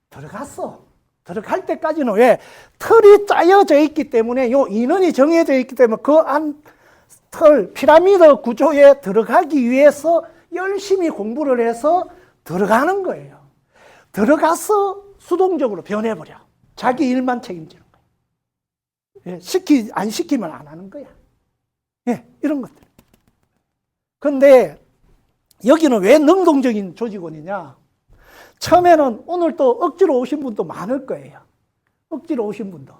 들어갔어. 들어갈 때까지는 왜? 틀이 짜여져 있기 때문에 요 인원이 정해져 있기 때문에 그 안 틀, 피라미드 구조에 들어가기 위해서 열심히 공부를 해서 들어가는 거예요. 들어가서 수동적으로 변해버려. 자기 일만 책임지는 거예요. 안 시키면 안 하는 거야. 이런 것들. 근데 여기는 왜 능동적인 조직원이냐? 처음에는 오늘 또 억지로 오신 분도 많을 거예요. 억지로 오신 분도.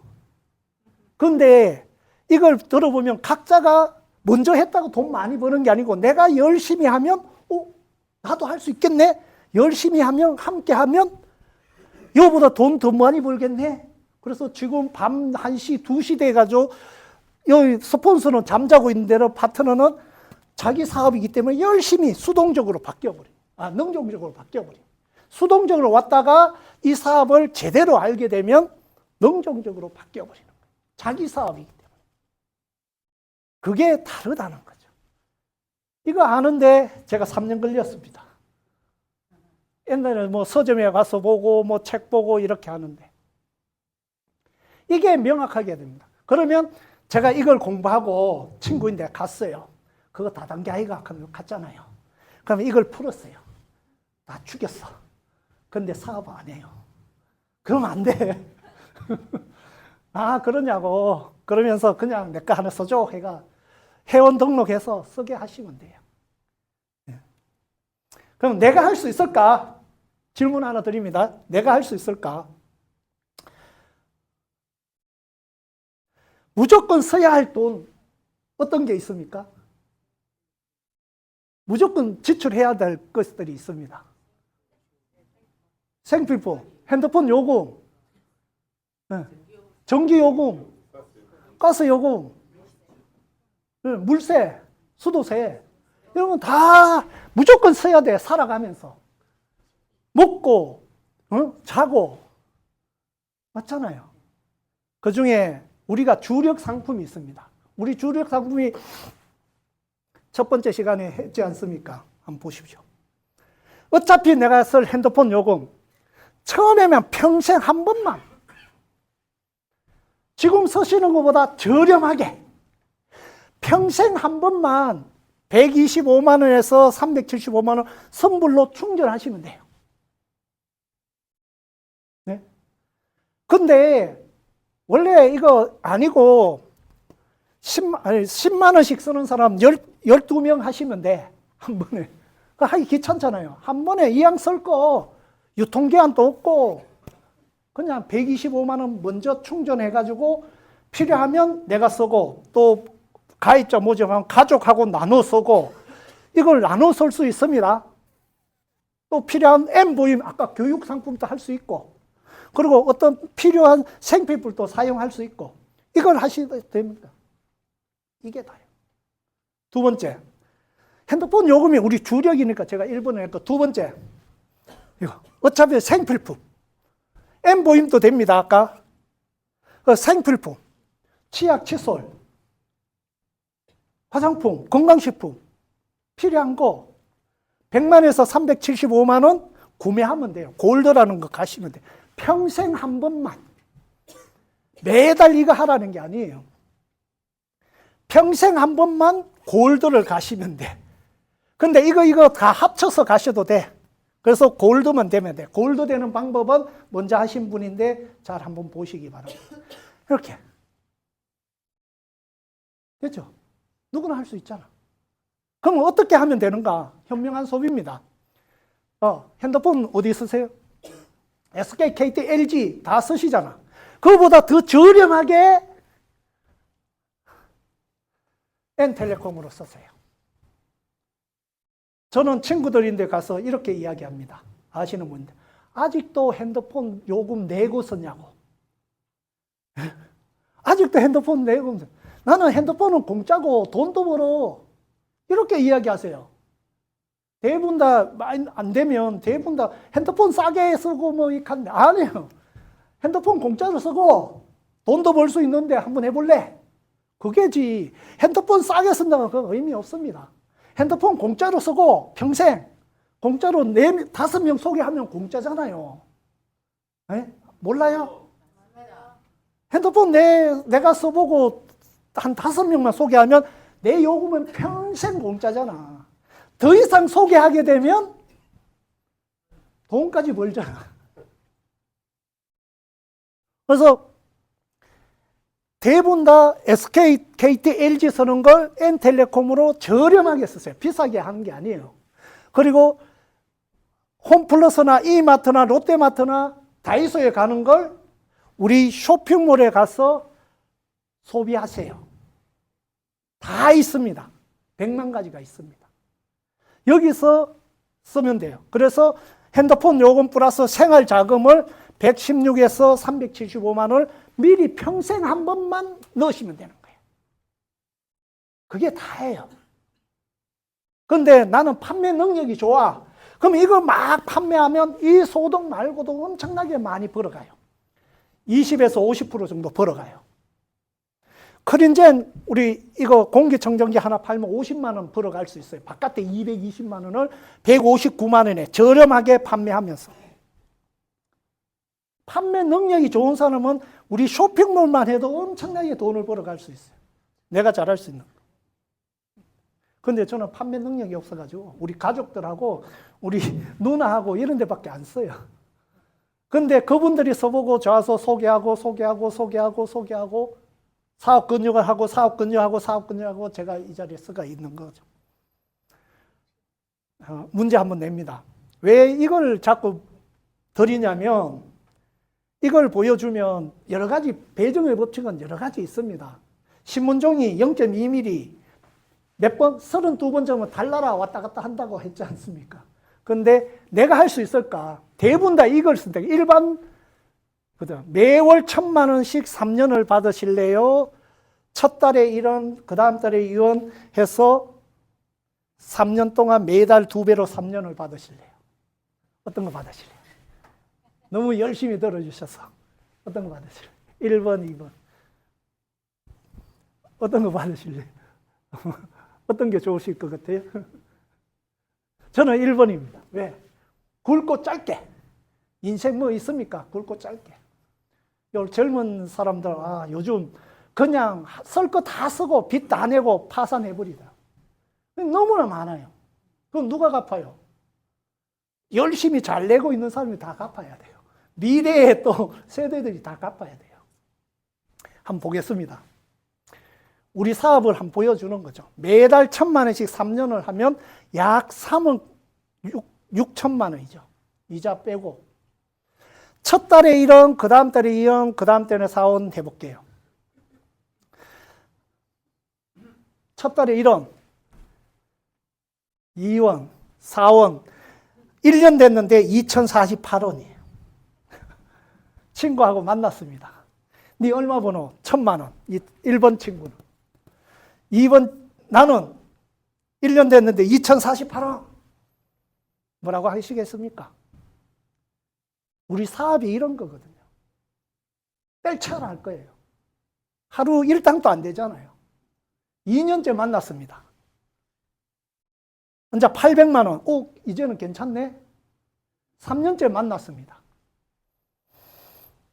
근데 이걸 들어보면 각자가 먼저 했다고 돈 많이 버는 게 아니고 내가 열심히 하면 나도 할 수 있겠네. 열심히 하면 함께 하면 이거보다 돈 더 많이 벌겠네. 그래서 지금 밤 1시, 2시 돼가지고 여기 스폰서는 잠자고 있는 대로 파트너는 자기 사업이기 때문에 열심히 수동적으로 바뀌어버려. 능동적으로 바뀌어버려. 수동적으로 왔다가 이 사업을 제대로 알게 되면 능동적으로 바뀌어버리는 거예요. 자기 사업이기 때문에. 그게 다르다는 거죠. 이거 아는데 제가 3년 걸렸습니다. 옛날에 뭐 서점에 가서 보고 뭐 책 보고 이렇게 하는데 이게 명확하게 됩니다. 그러면 제가 이걸 공부하고 친구인데 갔어요. 그거 다단계 아이가 갔잖아요. 그러면 이걸 풀었어요. 다 죽였어. 근데 사업 안 해요. 그러면 안 돼. 그러냐고. 그러면서 그냥 내 거 하나 써줘. 해가 회원 등록해서 쓰게 하시면 돼요. 그럼 내가 할 수 있을까? 질문 하나 드립니다. 내가 할 수 있을까? 무조건 써야 할 돈 어떤 게 있습니까? 무조건 지출해야 될 것들이 있습니다. 생필품, 핸드폰 요금, 전기 요금, 가스 요금, 물세, 수도세 이런 건 다 무조건 써야 돼. 살아가면서 먹고 자고 맞잖아요. 그중에 우리가 주력 상품이 있습니다. 우리 주력 상품이 첫 번째 시간에 했지 않습니까? 한번 보십시오. 어차피 내가 쓸 핸드폰 요금 처음에면 평생 한 번만 지금 쓰시는 것보다 저렴하게 평생 한 번만 125만 원에서 375만 원 선불로 충전하시면 돼요. 네? 근데 원래 이거 아니고 10만 원씩 쓰는 사람 12명 하시면 돼. 한 번에. 하기 귀찮잖아요. 한 번에 이왕 쓸 거 유통기한도 없고 그냥 125만 원 먼저 충전해가지고 필요하면 내가 쓰고 또 가입자 모집하면 가족하고 나눠 쓰고 이걸 나눠 쓸 수 있습니다. 또 필요한 M보임 아까 교육 상품도 할 수 있고 그리고 어떤 필요한 생필품도 사용할 수 있고 이걸 하시면 됩니다. 이게 다예요. 두 번째, 핸드폰 요금이 우리 주력이니까 제가 1번을 했고 두 번째, 이거 어차피 생필품 M보임도 됩니다. 아까 생필품, 치약, 칫솔, 화장품, 건강식품 필요한 거 100만에서 375만 원 구매하면 돼요. 골드라는 거 가시면 돼요. 평생 한 번만. 매달 이거 하라는 게 아니에요. 평생 한 번만 골드를 가시면 돼. 근데 이거 다 합쳐서 가셔도 돼. 그래서 골드만 되면 돼. 골드 되는 방법은 먼저 하신 분인데 잘 한번 보시기 바랍니다. 이렇게. 됐죠? 누구나 할 수 있잖아. 그럼 어떻게 하면 되는가? 현명한 소비입니다. 핸드폰 어디 쓰세요? SK, KT, LG 다 쓰시잖아. 그거보다 더 저렴하게 N텔레콤으로 쓰세요. 저는 친구들인데 가서 이렇게 이야기합니다. 아시는 분들. 아직도 핸드폰 요금 내고 쓰냐고. 아직도 핸드폰 내고. 나는 핸드폰은 공짜고 돈도 벌어. 이렇게 이야기하세요. 대부분 다 안 되면 대부분 다 핸드폰 싸게 쓰고 뭐 이칸데 아니에요. 핸드폰 공짜로 쓰고 돈도 벌 수 있는데 한번 해볼래? 그게지. 핸드폰 싸게 쓴다고 그건 의미 없습니다. 핸드폰 공짜로 쓰고 평생 공짜로 5명 소개하면 공짜잖아요. 네? 몰라요? 핸드폰 내가 써보고 한 5명만 소개하면 내 요금은 평생 공짜잖아. 더 이상 소개하게 되면 돈까지 벌잖아. 그래서 대부분 다 SK, KT, LG 쓰는 걸 N텔레콤으로 저렴하게 쓰세요. 비싸게 하는 게 아니에요. 그리고 홈플러스나 이마트나 롯데마트나 다이소에 가는 걸 우리 쇼핑몰에 가서 소비하세요. 다 있습니다. 100만 가지가 있습니다. 여기서 쓰면 돼요. 그래서 핸드폰 요금 플러스 생활 자금을 116에서 375만 원을 미리 평생 한 번만 넣으시면 되는 거예요. 그게 다예요. 그런데 나는 판매 능력이 좋아. 그럼 이거 막 판매하면 이 소득 말고도 엄청나게 많이 벌어가요. 20에서 50% 정도 벌어가요. 크린젠 우리 이거 공기청정기 하나 팔면 50만 원 벌어갈 수 있어요. 바깥에 220만 원을 159만 원에 저렴하게 판매하면서. 판매 능력이 좋은 사람은 우리 쇼핑몰만 해도 엄청나게 돈을 벌어갈 수 있어요. 내가 잘할 수 있는 거. 근데 저는 판매 능력이 없어가지고 우리 가족들하고 우리 누나하고 이런 데밖에 안 써요. 근데 그분들이 써보고 저와서 소개하고 사업 근육을 하고 사업 근육하고 제가 이 자리에 서가 있는 거죠. 문제 한번 냅니다. 왜 이걸 자꾸 드리냐면 이걸 보여주면 여러 가지 배정의 법칙은 여러 가지 있습니다. 신문종이 0.2mm 몇 번, 32번 정도 달나라 왔다 갔다 한다고 했지 않습니까? 근데 내가 할 수 있을까? 대부분 다 이걸 쓴다. 일반, 매월 1,000만 원씩 3년을 받으실래요? 첫 달에 1원, 그 다음 달에 2원 해서 3년 동안 매달 2배로 3년을 받으실래요? 어떤 거 받으실래요? 너무 열심히 들어주셔서. 어떤 거 받으실래요? 1번, 2번. 어떤 거 받으실래요? 어떤 게 좋으실 것 같아요? 저는 1번입니다. 왜? 굵고 짧게. 인생 뭐 있습니까? 굵고 짧게. 젊은 사람들, 요즘 그냥 쓸 거 다 쓰고 빚 다 내고 파산해버리다. 너무나 많아요. 그럼 누가 갚아요? 열심히 잘 내고 있는 사람이 다 갚아야 돼요. 미래에 또 세대들이 다 갚아야 돼요. 한번 보겠습니다. 우리 사업을 한번 보여주는 거죠. 매달 1,000만 원씩 3년을 하면 약 3억 6천만 원이죠. 이자 빼고. 첫 달에 1원, 그 다음 달에 2원, 그 다음 달에 4원 해볼게요. 첫 달에 1원, 2원, 4원, 1년 됐는데 2,048원이에요. 친구하고 만났습니다. 네 얼마 버노? 1,000만 원. 1번 친구는. 2번, 나는 1년 됐는데 2,048원. 뭐라고 하시겠습니까? 우리 사업이 이런 거거든요. 뺄채로 할 거예요. 하루 일당도 안 되잖아요. 2년째 만났습니다. 혼자 800만 원. 이제는 괜찮네. 3년째 만났습니다.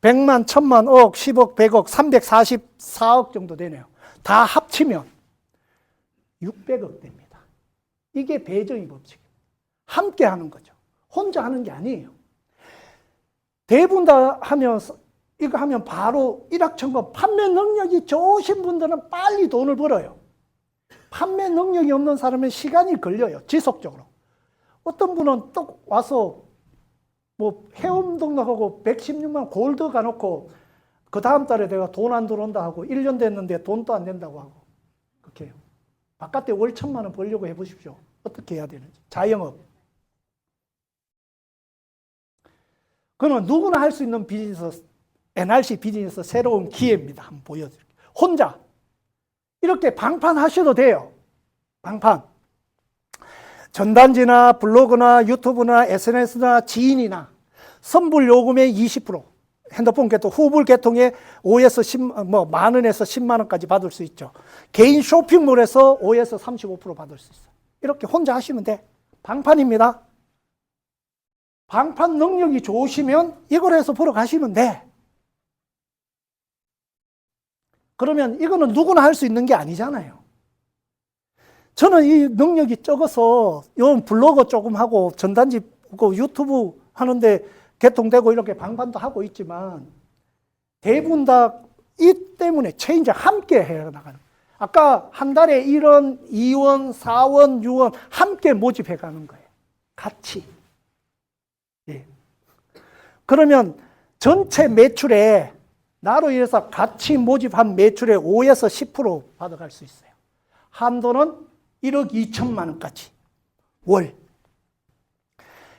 100만, 1000만, 5억, 10억, 100억, 344억 정도 되네요. 다 합치면 600억 됩니다. 이게 배정의 법칙입니다. 함께 하는 거죠. 혼자 하는 게 아니에요. 대부분 다 이거 하면 바로 일확천금. 판매 능력이 좋으신 분들은 빨리 돈을 벌어요. 판매 능력이 없는 사람은 시간이 걸려요. 지속적으로. 어떤 분은 또 와서 뭐 회원 등록하고 116만 골드 가놓고 그 다음 달에 내가 돈 안 들어온다 하고 1년 됐는데 돈도 안 된다고 하고 그렇게 해요. 바깥에 월 1,000만 원 벌려고 해보십시오. 어떻게 해야 되는지. 자영업. 그는 누구나 할 수 있는 비즈니스, NRC 비즈니스 새로운 기회입니다. 한번 보여드릴게요. 혼자 이렇게 방판하셔도 돼요. 방판. 전단지나 블로그나 유튜브나 SNS나 지인이나 선불 요금의 20%, 핸드폰 개통, 후불 개통에 5에서 10, 만 원에서 10만 원까지 받을 수 있죠. 개인 쇼핑몰에서 5에서 35% 받을 수 있어요. 이렇게 혼자 하시면 돼. 방판입니다. 방판 능력이 좋으시면 이걸 해서 벌어 가시면 돼. 그러면 이거는 누구나 할 수 있는 게 아니잖아요. 저는 이 능력이 적어서 요 블로그 조금 하고 전단지 유튜브 하는데 개통되고 이렇게 방판도 하고 있지만 대부분 다 이 때문에 체인지 함께 해나가는. 아까 한 달에 1원, 2원, 4원, 6원 함께 모집해 가는 거예요. 같이. 예. 그러면 전체 매출에 나로 인해서 같이 모집한 매출의 5에서 10% 받아갈 수 있어요. 한도는 1억 2천만 원까지 월.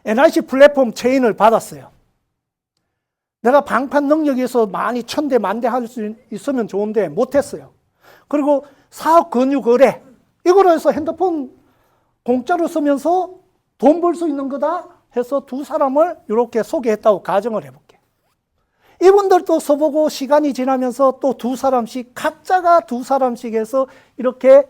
NRC 플랫폼 체인을 받았어요. 내가 방판 능력이 있어서 많이 천대 만대 할 수 있으면 좋은데 못했어요. 그리고 사업 권유 거래 이거로 해서 핸드폰 공짜로 쓰면서 돈 벌 수 있는 거다 해서 두 사람을 이렇게 소개했다고 가정을 해볼게요. 이분들도 써보고 시간이 지나면서 또 두 사람씩 각자가 두 사람씩 해서 이렇게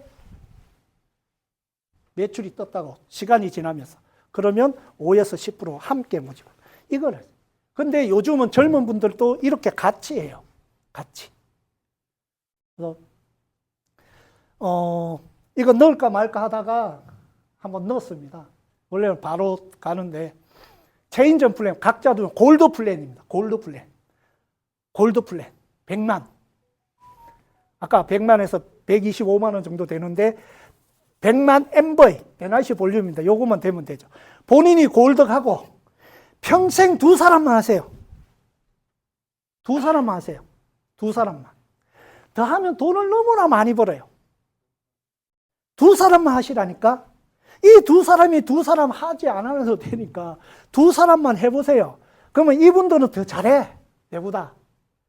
매출이 떴다고 시간이 지나면서 그러면 5에서 10% 함께 모집. 이거를. 근데 요즘은 젊은 분들도 이렇게 같이 해요. 같이. 그래서 이거 넣을까 말까 하다가 한번 넣었습니다. 원래는 바로 가는데 체인점 플랜 각자도 골드 플랜입니다. 골드 플랜. 골드 플랜 100만. 아까 100만에서 125만 원 정도 되는데 100만 MV, NRC 볼륨입니다. 요거만 되면 되죠. 본인이 골드하고 평생 두 사람만 하세요. 두 사람만 하세요. 두 사람만. 더 하면 돈을 너무나 많이 벌어요. 두 사람만 하시라니까. 이 두 사람이 두 사람 하지 않아도 되니까 두 사람만 해보세요. 그러면 이분들은 더 잘해. 내보다.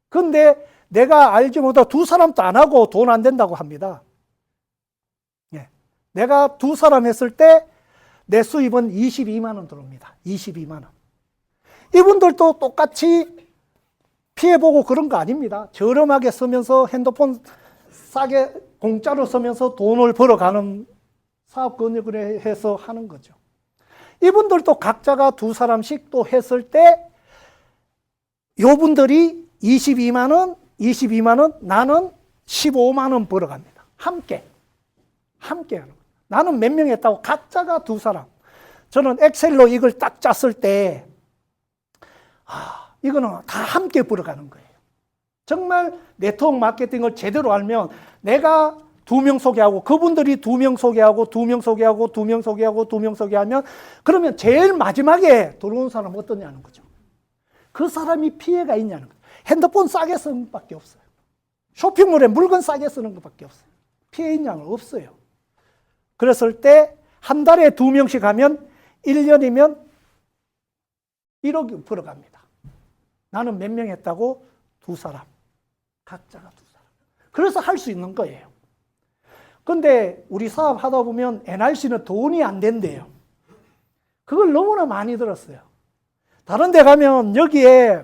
근데 내가 알지 못하고 두 사람도 안 하고 돈 안 된다고 합니다. 내가 두 사람 했을 때 내 수입은 22만 원 들어옵니다. 22만 원. 이분들도 똑같이 피해보고 그런 거 아닙니다. 저렴하게 쓰면서 핸드폰 싸게 공짜로 쓰면서 돈을 벌어가는 사업 권역을 해서 하는 거죠. 이분들도 각자가 두 사람씩 또 했을 때 요분들이 22만 원, 22만 원, 나는 15만 원 벌어갑니다. 함께 하는 거예요. 나는 몇 명 했다고 각자가 두 사람. 저는 엑셀로 이걸 딱 짰을 때 이거는 다 함께 벌어가는 거예요. 정말 네트워크 마케팅을 제대로 알면 내가 두 명 소개하고 그분들이 두 명 소개하고 두 명 소개하고 두 명 소개하고 두 명 소개하면 그러면 제일 마지막에 들어온 사람은 어떠냐는 거죠. 그 사람이 피해가 있냐는 거죠. 핸드폰 싸게 쓰는 것밖에 없어요. 쇼핑몰에 물건 싸게 쓰는 것밖에 없어요. 피해 있냐는 없어요. 그랬을 때 한 달에 두 명씩 하면 1년이면 1억이 벌어갑니다. 나는 몇 명 했다고? 두 사람. 각자가 두 사람. 그래서 할 수 있는 거예요. 근데 우리 사업 하다 보면 NRC는 돈이 안 된대요. 그걸 너무나 많이 들었어요. 다른 데 가면 여기에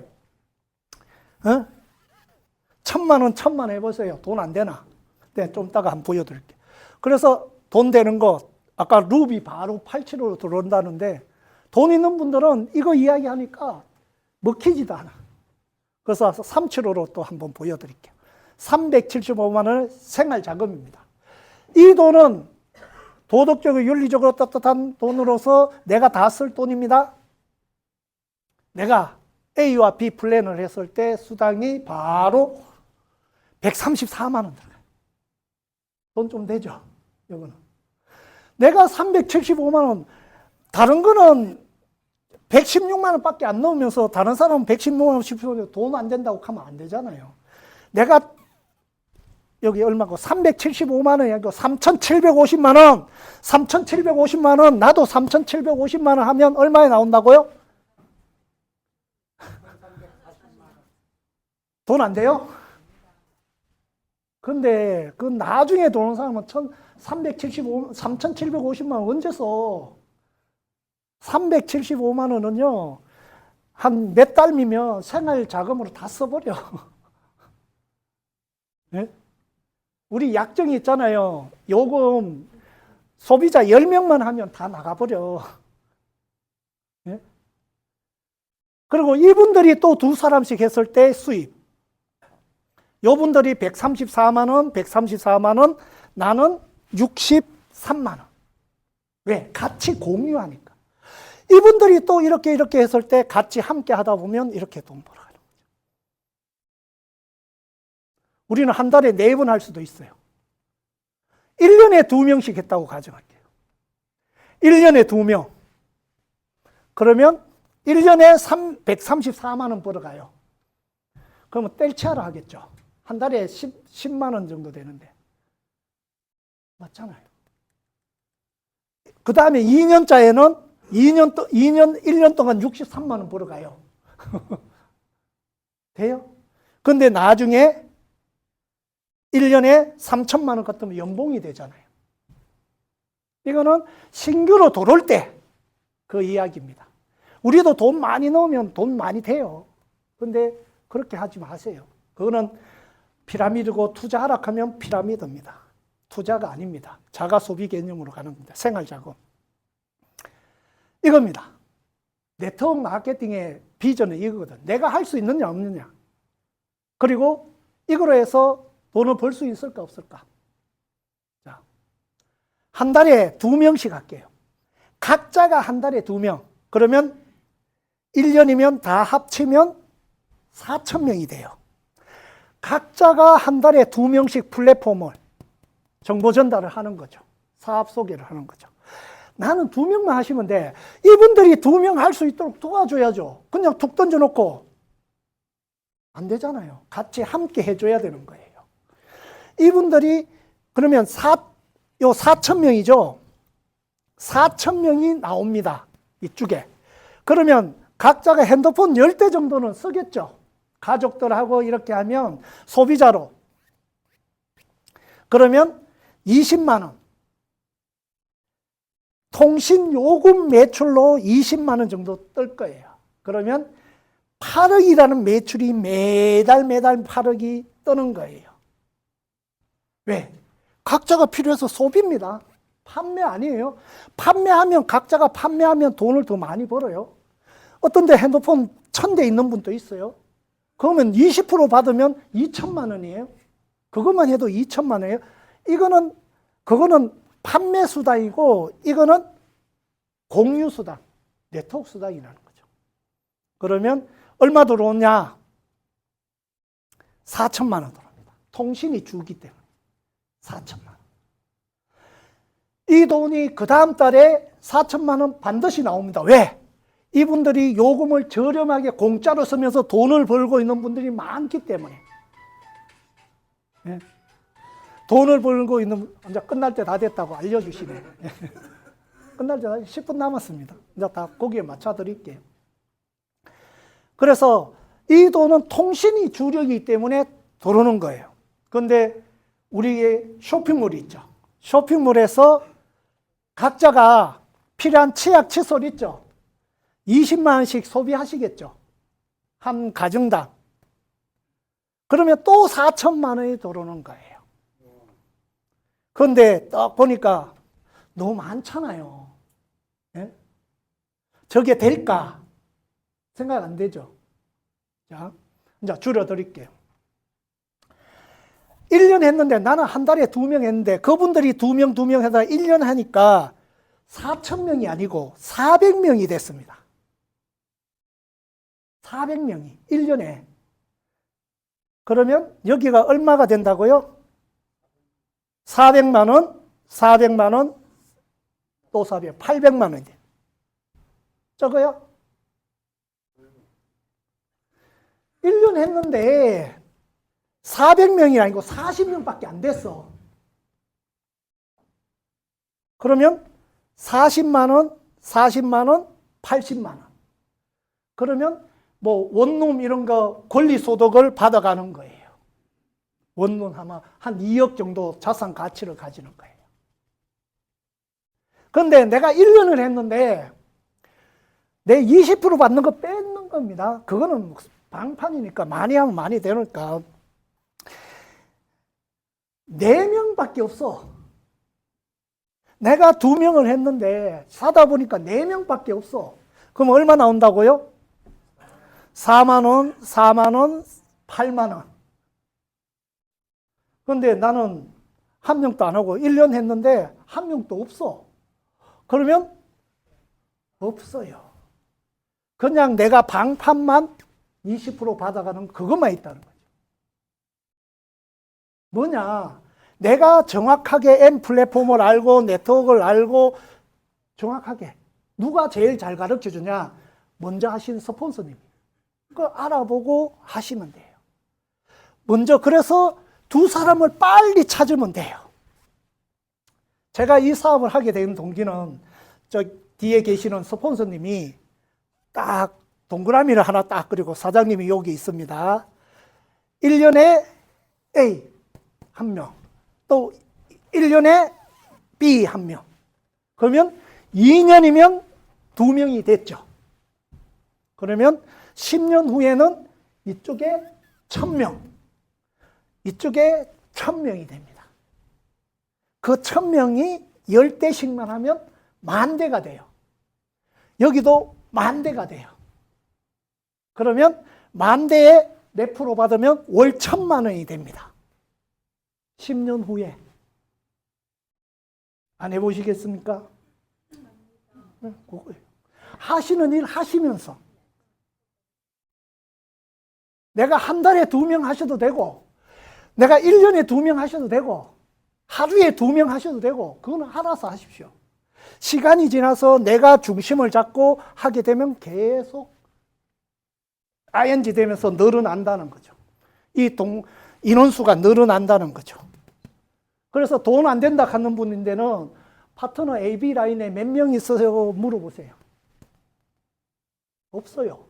1,000만 원, 1,000만 해보세요. 돈 안 되나? 네, 좀 이따가 한번 보여드릴게요. 그래서 돈 되는 거, 아까 루비 바로 87호로 들어온다는데 돈 있는 분들은 이거 이야기하니까 먹히지도 않아. 그래서 375로 또 한번 보여드릴게요. 375만 원 생활자금입니다. 이 돈은 도덕적으로 윤리적으로 떳떳한 돈으로서 내가 다 쓸 돈입니다. 내가 A와 B 플랜을 했을 때 수당이 바로 134만 원 들어가요. 돈 좀 되죠? 이거는. 내가 375만 원, 다른 거는 116만 원밖에 안 넣으면서 다른 사람은 116만 원 싶으면 돈 안 된다고 하면 안 되잖아요. 내가 여기 얼마고 375만 원이 아니고 3,750만 원. 3,750만 원, 나도 3,750만 원 하면 얼마에 나온다고요? 돈 안 돼요? 근데 그 나중에 도는 사람은 3,750만 원 언제 써? 375만 원은요, 한 몇 달이면 생활 자금으로 다 써버려. 네? 우리 약정이 있잖아요. 요금 소비자 10명만 하면 다 나가버려. 네? 그리고 이분들이 또 두 사람씩 했을 때 수입. 요분들이 134만 원, 134만 원, 나는 63만 원. 왜? 같이 공유하니까. 이분들이 또 이렇게 했을 때 같이 함께 하다 보면 이렇게 돈 벌어가는 거죠. 우리는 한 달에 4번 할 수도 있어요. 1년에 2명씩 했다고 가정할게요. 1년에 2명. 그러면 1년에 134만 원 벌어가요. 그러면 뗄치하라 하겠죠. 한 달에 10만 원 정도 되는데. 맞잖아요. 그 다음에 2년짜에는 1년 동안 63만 원 벌어가요. 돼요? 근데 나중에 1년에 3천만 원 같으면 연봉이 되잖아요. 이거는 신규로 들어올 때 그 이야기입니다. 우리도 돈 많이 넣으면 돈 많이 돼요. 근데 그렇게 하지 마세요. 그거는 피라미드고 투자 하락하면 피라미드입니다. 투자가 아닙니다. 자가 소비 개념으로 가는 겁니다. 생활자금. 이겁니다. 네트워크 마케팅의 비전은 이거거든. 내가 할 수 있느냐 없느냐. 그리고 이거로 해서 돈을 벌 수 있을까 없을까. 자, 한 달에 2명씩 할게요. 각자가 한 달에 2명. 그러면 1년이면 다 합치면 4,000명이 돼요. 각자가 한 달에 2명씩 플랫폼을 정보 전달을 하는 거죠. 사업 소개를 하는 거죠. 나는 2명만 하시면 돼. 이분들이 2명 할 수 있도록 도와줘야죠. 그냥 툭 던져놓고 안 되잖아요. 같이 함께 해줘야 되는 거예요. 이분들이 그러면 4,000명이죠. 4,000명이 나옵니다. 이쪽에. 그러면 각자가 핸드폰 10대 정도는 쓰겠죠. 가족들하고 이렇게 하면 소비자로. 그러면 20만 원. 통신 요금 매출로 20만 원 정도 뜰 거예요. 그러면 8억이라는 매출이 매달 8억이 뜨는 거예요. 왜? 각자가 필요해서 소비입니다. 판매 아니에요. 판매하면 각자가 판매하면 돈을 더 많이 벌어요. 어떤 데 핸드폰 1,000대 있는 분도 있어요. 그러면 20% 받으면 2천만 원이에요. 그것만 해도 2천만 원이에요. 그거는 판매 수당이고 이거는 공유 수당, 네트워크 수당이라는 거죠. 그러면 얼마 들어오냐? 4천만 원 들어옵니다. 통신이 주기 때문에 4천만 원. 이 돈이 그 다음 달에 4천만 원 반드시 나옵니다. 왜? 이분들이 요금을 저렴하게 공짜로 쓰면서 돈을 벌고 있는 분들이 많기 때문에. 네. 돈을 벌고 있는, 이제 끝날 때 다 됐다고 알려주시네. 끝날 때 10분 남았습니다. 이제 다 거기에 맞춰 드릴게요. 그래서 이 돈은 통신이 주력이기 때문에 들어오는 거예요. 그런데 우리의 쇼핑몰이 있죠. 쇼핑몰에서 각자가 필요한 치약, 칫솔 있죠. 20만 원씩 소비하시겠죠. 한 가정당. 그러면 또 4천만 원이 들어오는 거예요. 그런데 딱 보니까 너무 많잖아요. 네? 저게 될까? 생각 안 되죠. 자, 이제 줄여드릴게요. 1년 했는데 나는 한 달에 2명 했는데 그분들이 2명 해서 1년 하니까 4,000명이 아니고 400명이 됐습니다. 400명이 1년에. 그러면 여기가 얼마가 된다고요? 400만 원, 400만 원, 또 800만 원이 돼요. 적어요? 1년 했는데 400명이 아니고 40명밖에 안 됐어. 그러면 40만 원, 40만 원, 80만 원. 그러면 뭐 원룸 이런 거 권리소득을 받아가는 거예요. 원룸 하면 한 2억 정도 자산 가치를 가지는 거예요. 그런데 내가 1년을 했는데 내 20% 받는 거 뺏는 겁니다. 그거는 방판이니까 많이 하면 많이 되니까 4명밖에 없어. 내가 2명을 했는데 사다 보니까 4명밖에 없어. 그럼 얼마 나온다고요? 4만 원, 4만 원, 8만 원. 그런데 나는 한 명도 안 하고 1년 했는데 한 명도 없어. 그러면 없어요. 그냥 내가 방판만 20% 받아가는 그것만 있다는 거죠. 뭐냐? 내가 정확하게 M 플랫폼을 알고 네트워크를 알고 정확하게 누가 제일 잘 가르쳐 주냐? 먼저 하신 스폰서님이. 그걸 알아보고 하시면 돼요. 먼저 그래서 두 사람을 빨리 찾으면 돼요. 제가 이 사업을 하게 된 동기는 저 뒤에 계시는 스폰서님이 딱 동그라미를 하나 딱 그리고 사장님이 여기 있습니다. 1년에 A 한 명, 또 1년에 B 한 명. 그러면 2년이면 2명이 됐죠. 그러면 10년 후에는 이쪽에 1000명, 이쪽에 1000명이 됩니다. 그 1000명이 10대씩만 하면 10,000대가 돼요. 여기도 10,000대가 돼요. 그러면 10,000대에 몇 프로 받으면 월 1,000만 원이 됩니다. 10년 후에. 안 해보시겠습니까? 하시는 일 하시면서. 내가 한 달에 2명 하셔도 되고, 내가 1년에 2명 하셔도 되고, 하루에 2명 하셔도 되고, 그거는 알아서 하십시오. 시간이 지나서 내가 중심을 잡고 하게 되면 계속 ING 되면서 늘어난다는 거죠. 인원수가 늘어난다는 거죠. 그래서 돈 안 된다 하는 분인데는 파트너 AB 라인에 몇 명 있어요? 물어보세요. 없어요.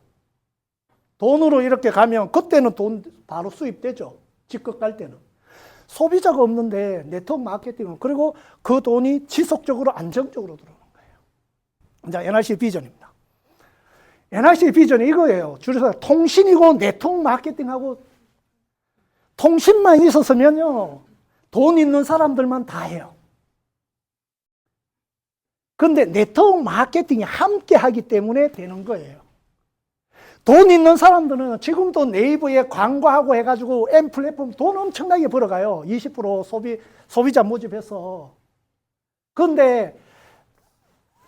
돈으로 이렇게 가면 그때는 돈 바로 수입되죠. 직급 갈 때는. 소비자가 없는데 네트워크 마케팅은 그리고 그 돈이 지속적으로 안정적으로 들어오는 거예요. 이제 NRC 비전입니다. NRC 비전이 이거예요. 줄여서 통신이고 네트워크 마케팅하고 통신만 있었으면요. 돈 있는 사람들만 다 해요. 그런데 네트워크 마케팅이 함께 하기 때문에 되는 거예요. 돈 있는 사람들은 지금도 네이버에 광고하고 해가지고 M 플랫폼 돈 엄청나게 벌어가요. 20% 소비자 모집해서. 그런데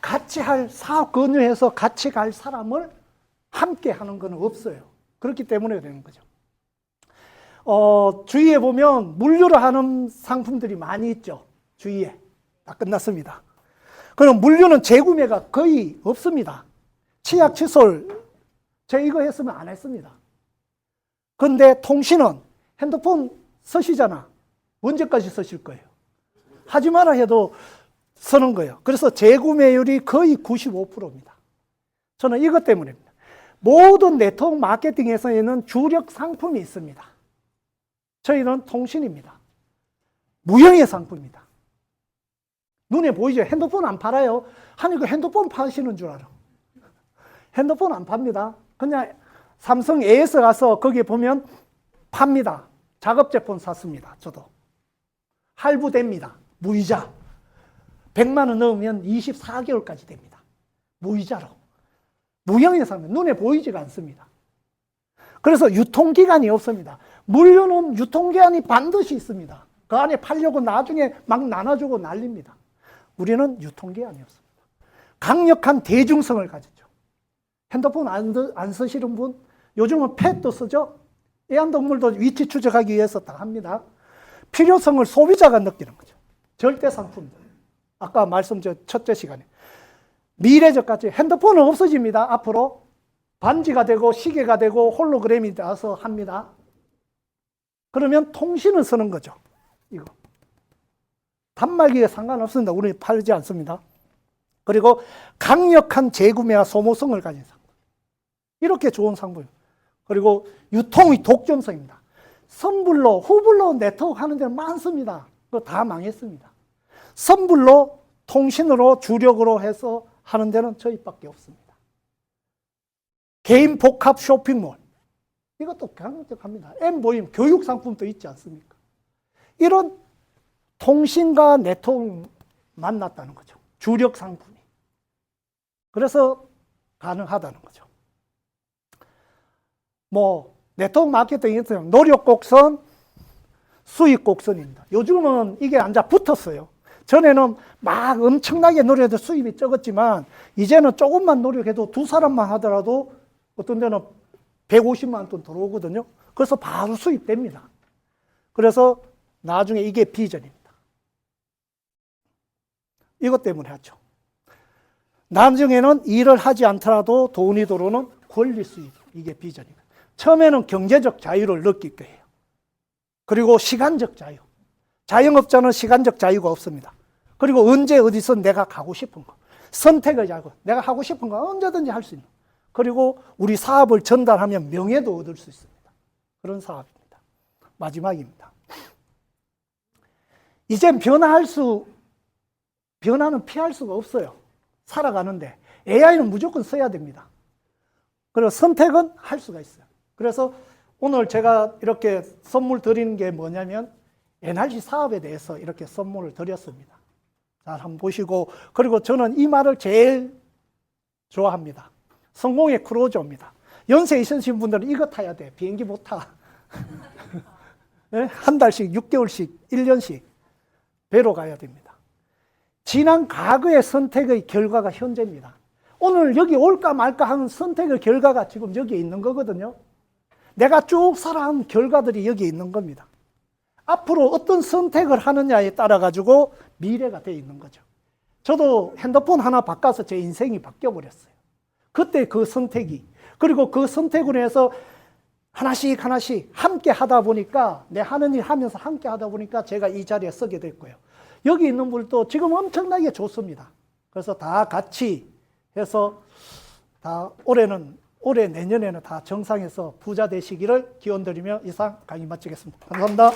같이 할 사업 권유해서 같이 갈 사람을 함께 하는 건 없어요. 그렇기 때문에 되는 거죠. 주위에 보면 물류를 하는 상품들이 많이 있죠. 주위에. 다 끝났습니다. 그럼 물류는 재구매가 거의 없습니다. 치약, 칫솔, 제가 이거 했으면 안 했습니다. 그런데 통신은 핸드폰 쓰시잖아. 언제까지 쓰실 거예요? 하지 마라 해도 쓰는 거예요. 그래서 재구매율이 거의 95%입니다. 저는 이것 때문입니다. 모든 네트워크 마케팅에서는 주력 상품이 있습니다. 저희는 통신입니다. 무형의 상품입니다. 눈에 보이죠? 핸드폰 안 팔아요. 아니, 그 핸드폰 파시는 줄 알아. 핸드폰 안 팝니다. 그냥 삼성 AS 가서 거기 보면 팝니다. 작업 제품 샀습니다. 저도. 할부됩니다. 무이자. 100만 원 넣으면 24개월까지 됩니다. 무이자로. 무형의 상품, 눈에 보이지가 않습니다. 그래서 유통기간이 없습니다. 물류는 유통기한이 반드시 있습니다. 그 안에 팔려고 나중에 막 나눠주고 난립니다. 우리는 유통기한이 없습니다. 강력한 대중성을 가졌죠. 핸드폰 안 쓰시는 분, 요즘은 펫도 쓰죠. 애완동물도 위치 추적하기 위해서 다 합니다. 필요성을 소비자가 느끼는 거죠. 절대 상품들. 아까 말씀 첫째 시간에. 미래적 가치. 핸드폰은 없어집니다. 앞으로. 반지가 되고 시계가 되고 홀로그램이 돼서 합니다. 그러면 통신을 쓰는 거죠. 이거. 단말기에 상관없습니다. 우리 팔지 않습니다. 그리고 강력한 재구매와 소모성을 가진 상품. 이렇게 좋은 상품. 그리고 유통의 독점성입니다. 선불로, 후불로 네트워크 하는 데는 많습니다. 그거 다 망했습니다. 선불로, 통신으로, 주력으로 해서 하는 데는 저희밖에 없습니다. 개인 복합 쇼핑몰. 이것도 강력합니다. M모임, 교육 상품도 있지 않습니까? 이런 통신과 네트워크 만났다는 거죠. 주력 상품이. 그래서 가능하다는 거죠. 뭐 네트워크 마케팅에서 노력 곡선, 수익 곡선입니다. 요즘은 이게 앉아 붙었어요. 전에는 막 엄청나게 노력해도 수입이 적었지만 이제는 조금만 노력해도 두 사람만 하더라도 어떤 데는 150만 돈 들어오거든요. 그래서 바로 수입됩니다. 그래서 나중에 이게 비전입니다. 이것 때문에 하죠. 나중에는 일을 하지 않더라도 돈이 들어오는 권리 수입. 이게 비전입니다. 처음에는 경제적 자유를 느낄 거예요. 그리고 시간적 자유. 자영업자는 시간적 자유가 없습니다. 그리고 언제 어디서 내가 가고 싶은 거. 선택을 하고 내가 하고 싶은 거 언제든지 할 수 있는. 그리고 우리 사업을 전달하면 명예도 얻을 수 있습니다. 그런 사업입니다. 마지막입니다. 이젠 변화는 피할 수가 없어요. 살아가는데. AI는 무조건 써야 됩니다. 그리고 선택은 할 수가 있어요. 그래서 오늘 제가 이렇게 선물 드리는 게 뭐냐면 NRC 사업에 대해서 이렇게 선물을 드렸습니다. 잘 한번 보시고, 그리고 저는 이 말을 제일 좋아합니다. 성공의 크루즈입니다. 연세 있으신 분들은 이거 타야 돼. 비행기 못 타. 네? 한 달씩, 6개월씩, 1년씩 배로 가야 됩니다. 지난 과거의 선택의 결과가 현재입니다. 오늘 여기 올까 말까 하는 선택의 결과가 지금 여기에 있는 거거든요. 내가 쭉 살아온 결과들이 여기에 있는 겁니다. 앞으로 어떤 선택을 하느냐에 따라 가지고 미래가 되어 있는 거죠. 저도 핸드폰 하나 바꿔서 제 인생이 바뀌어버렸어요. 그때 그 선택이, 그리고 그 선택으로 해서 하나씩 함께 하다 보니까, 내 하는 일 하면서 함께 하다 보니까 제가 이 자리에 서게 됐고요. 여기 있는 분도 지금 엄청나게 좋습니다. 그래서 다 같이 해서 다 올해 내년에는 다 정상에서 부자 되시기를 기원드리며 이상 강의 마치겠습니다. 감사합니다.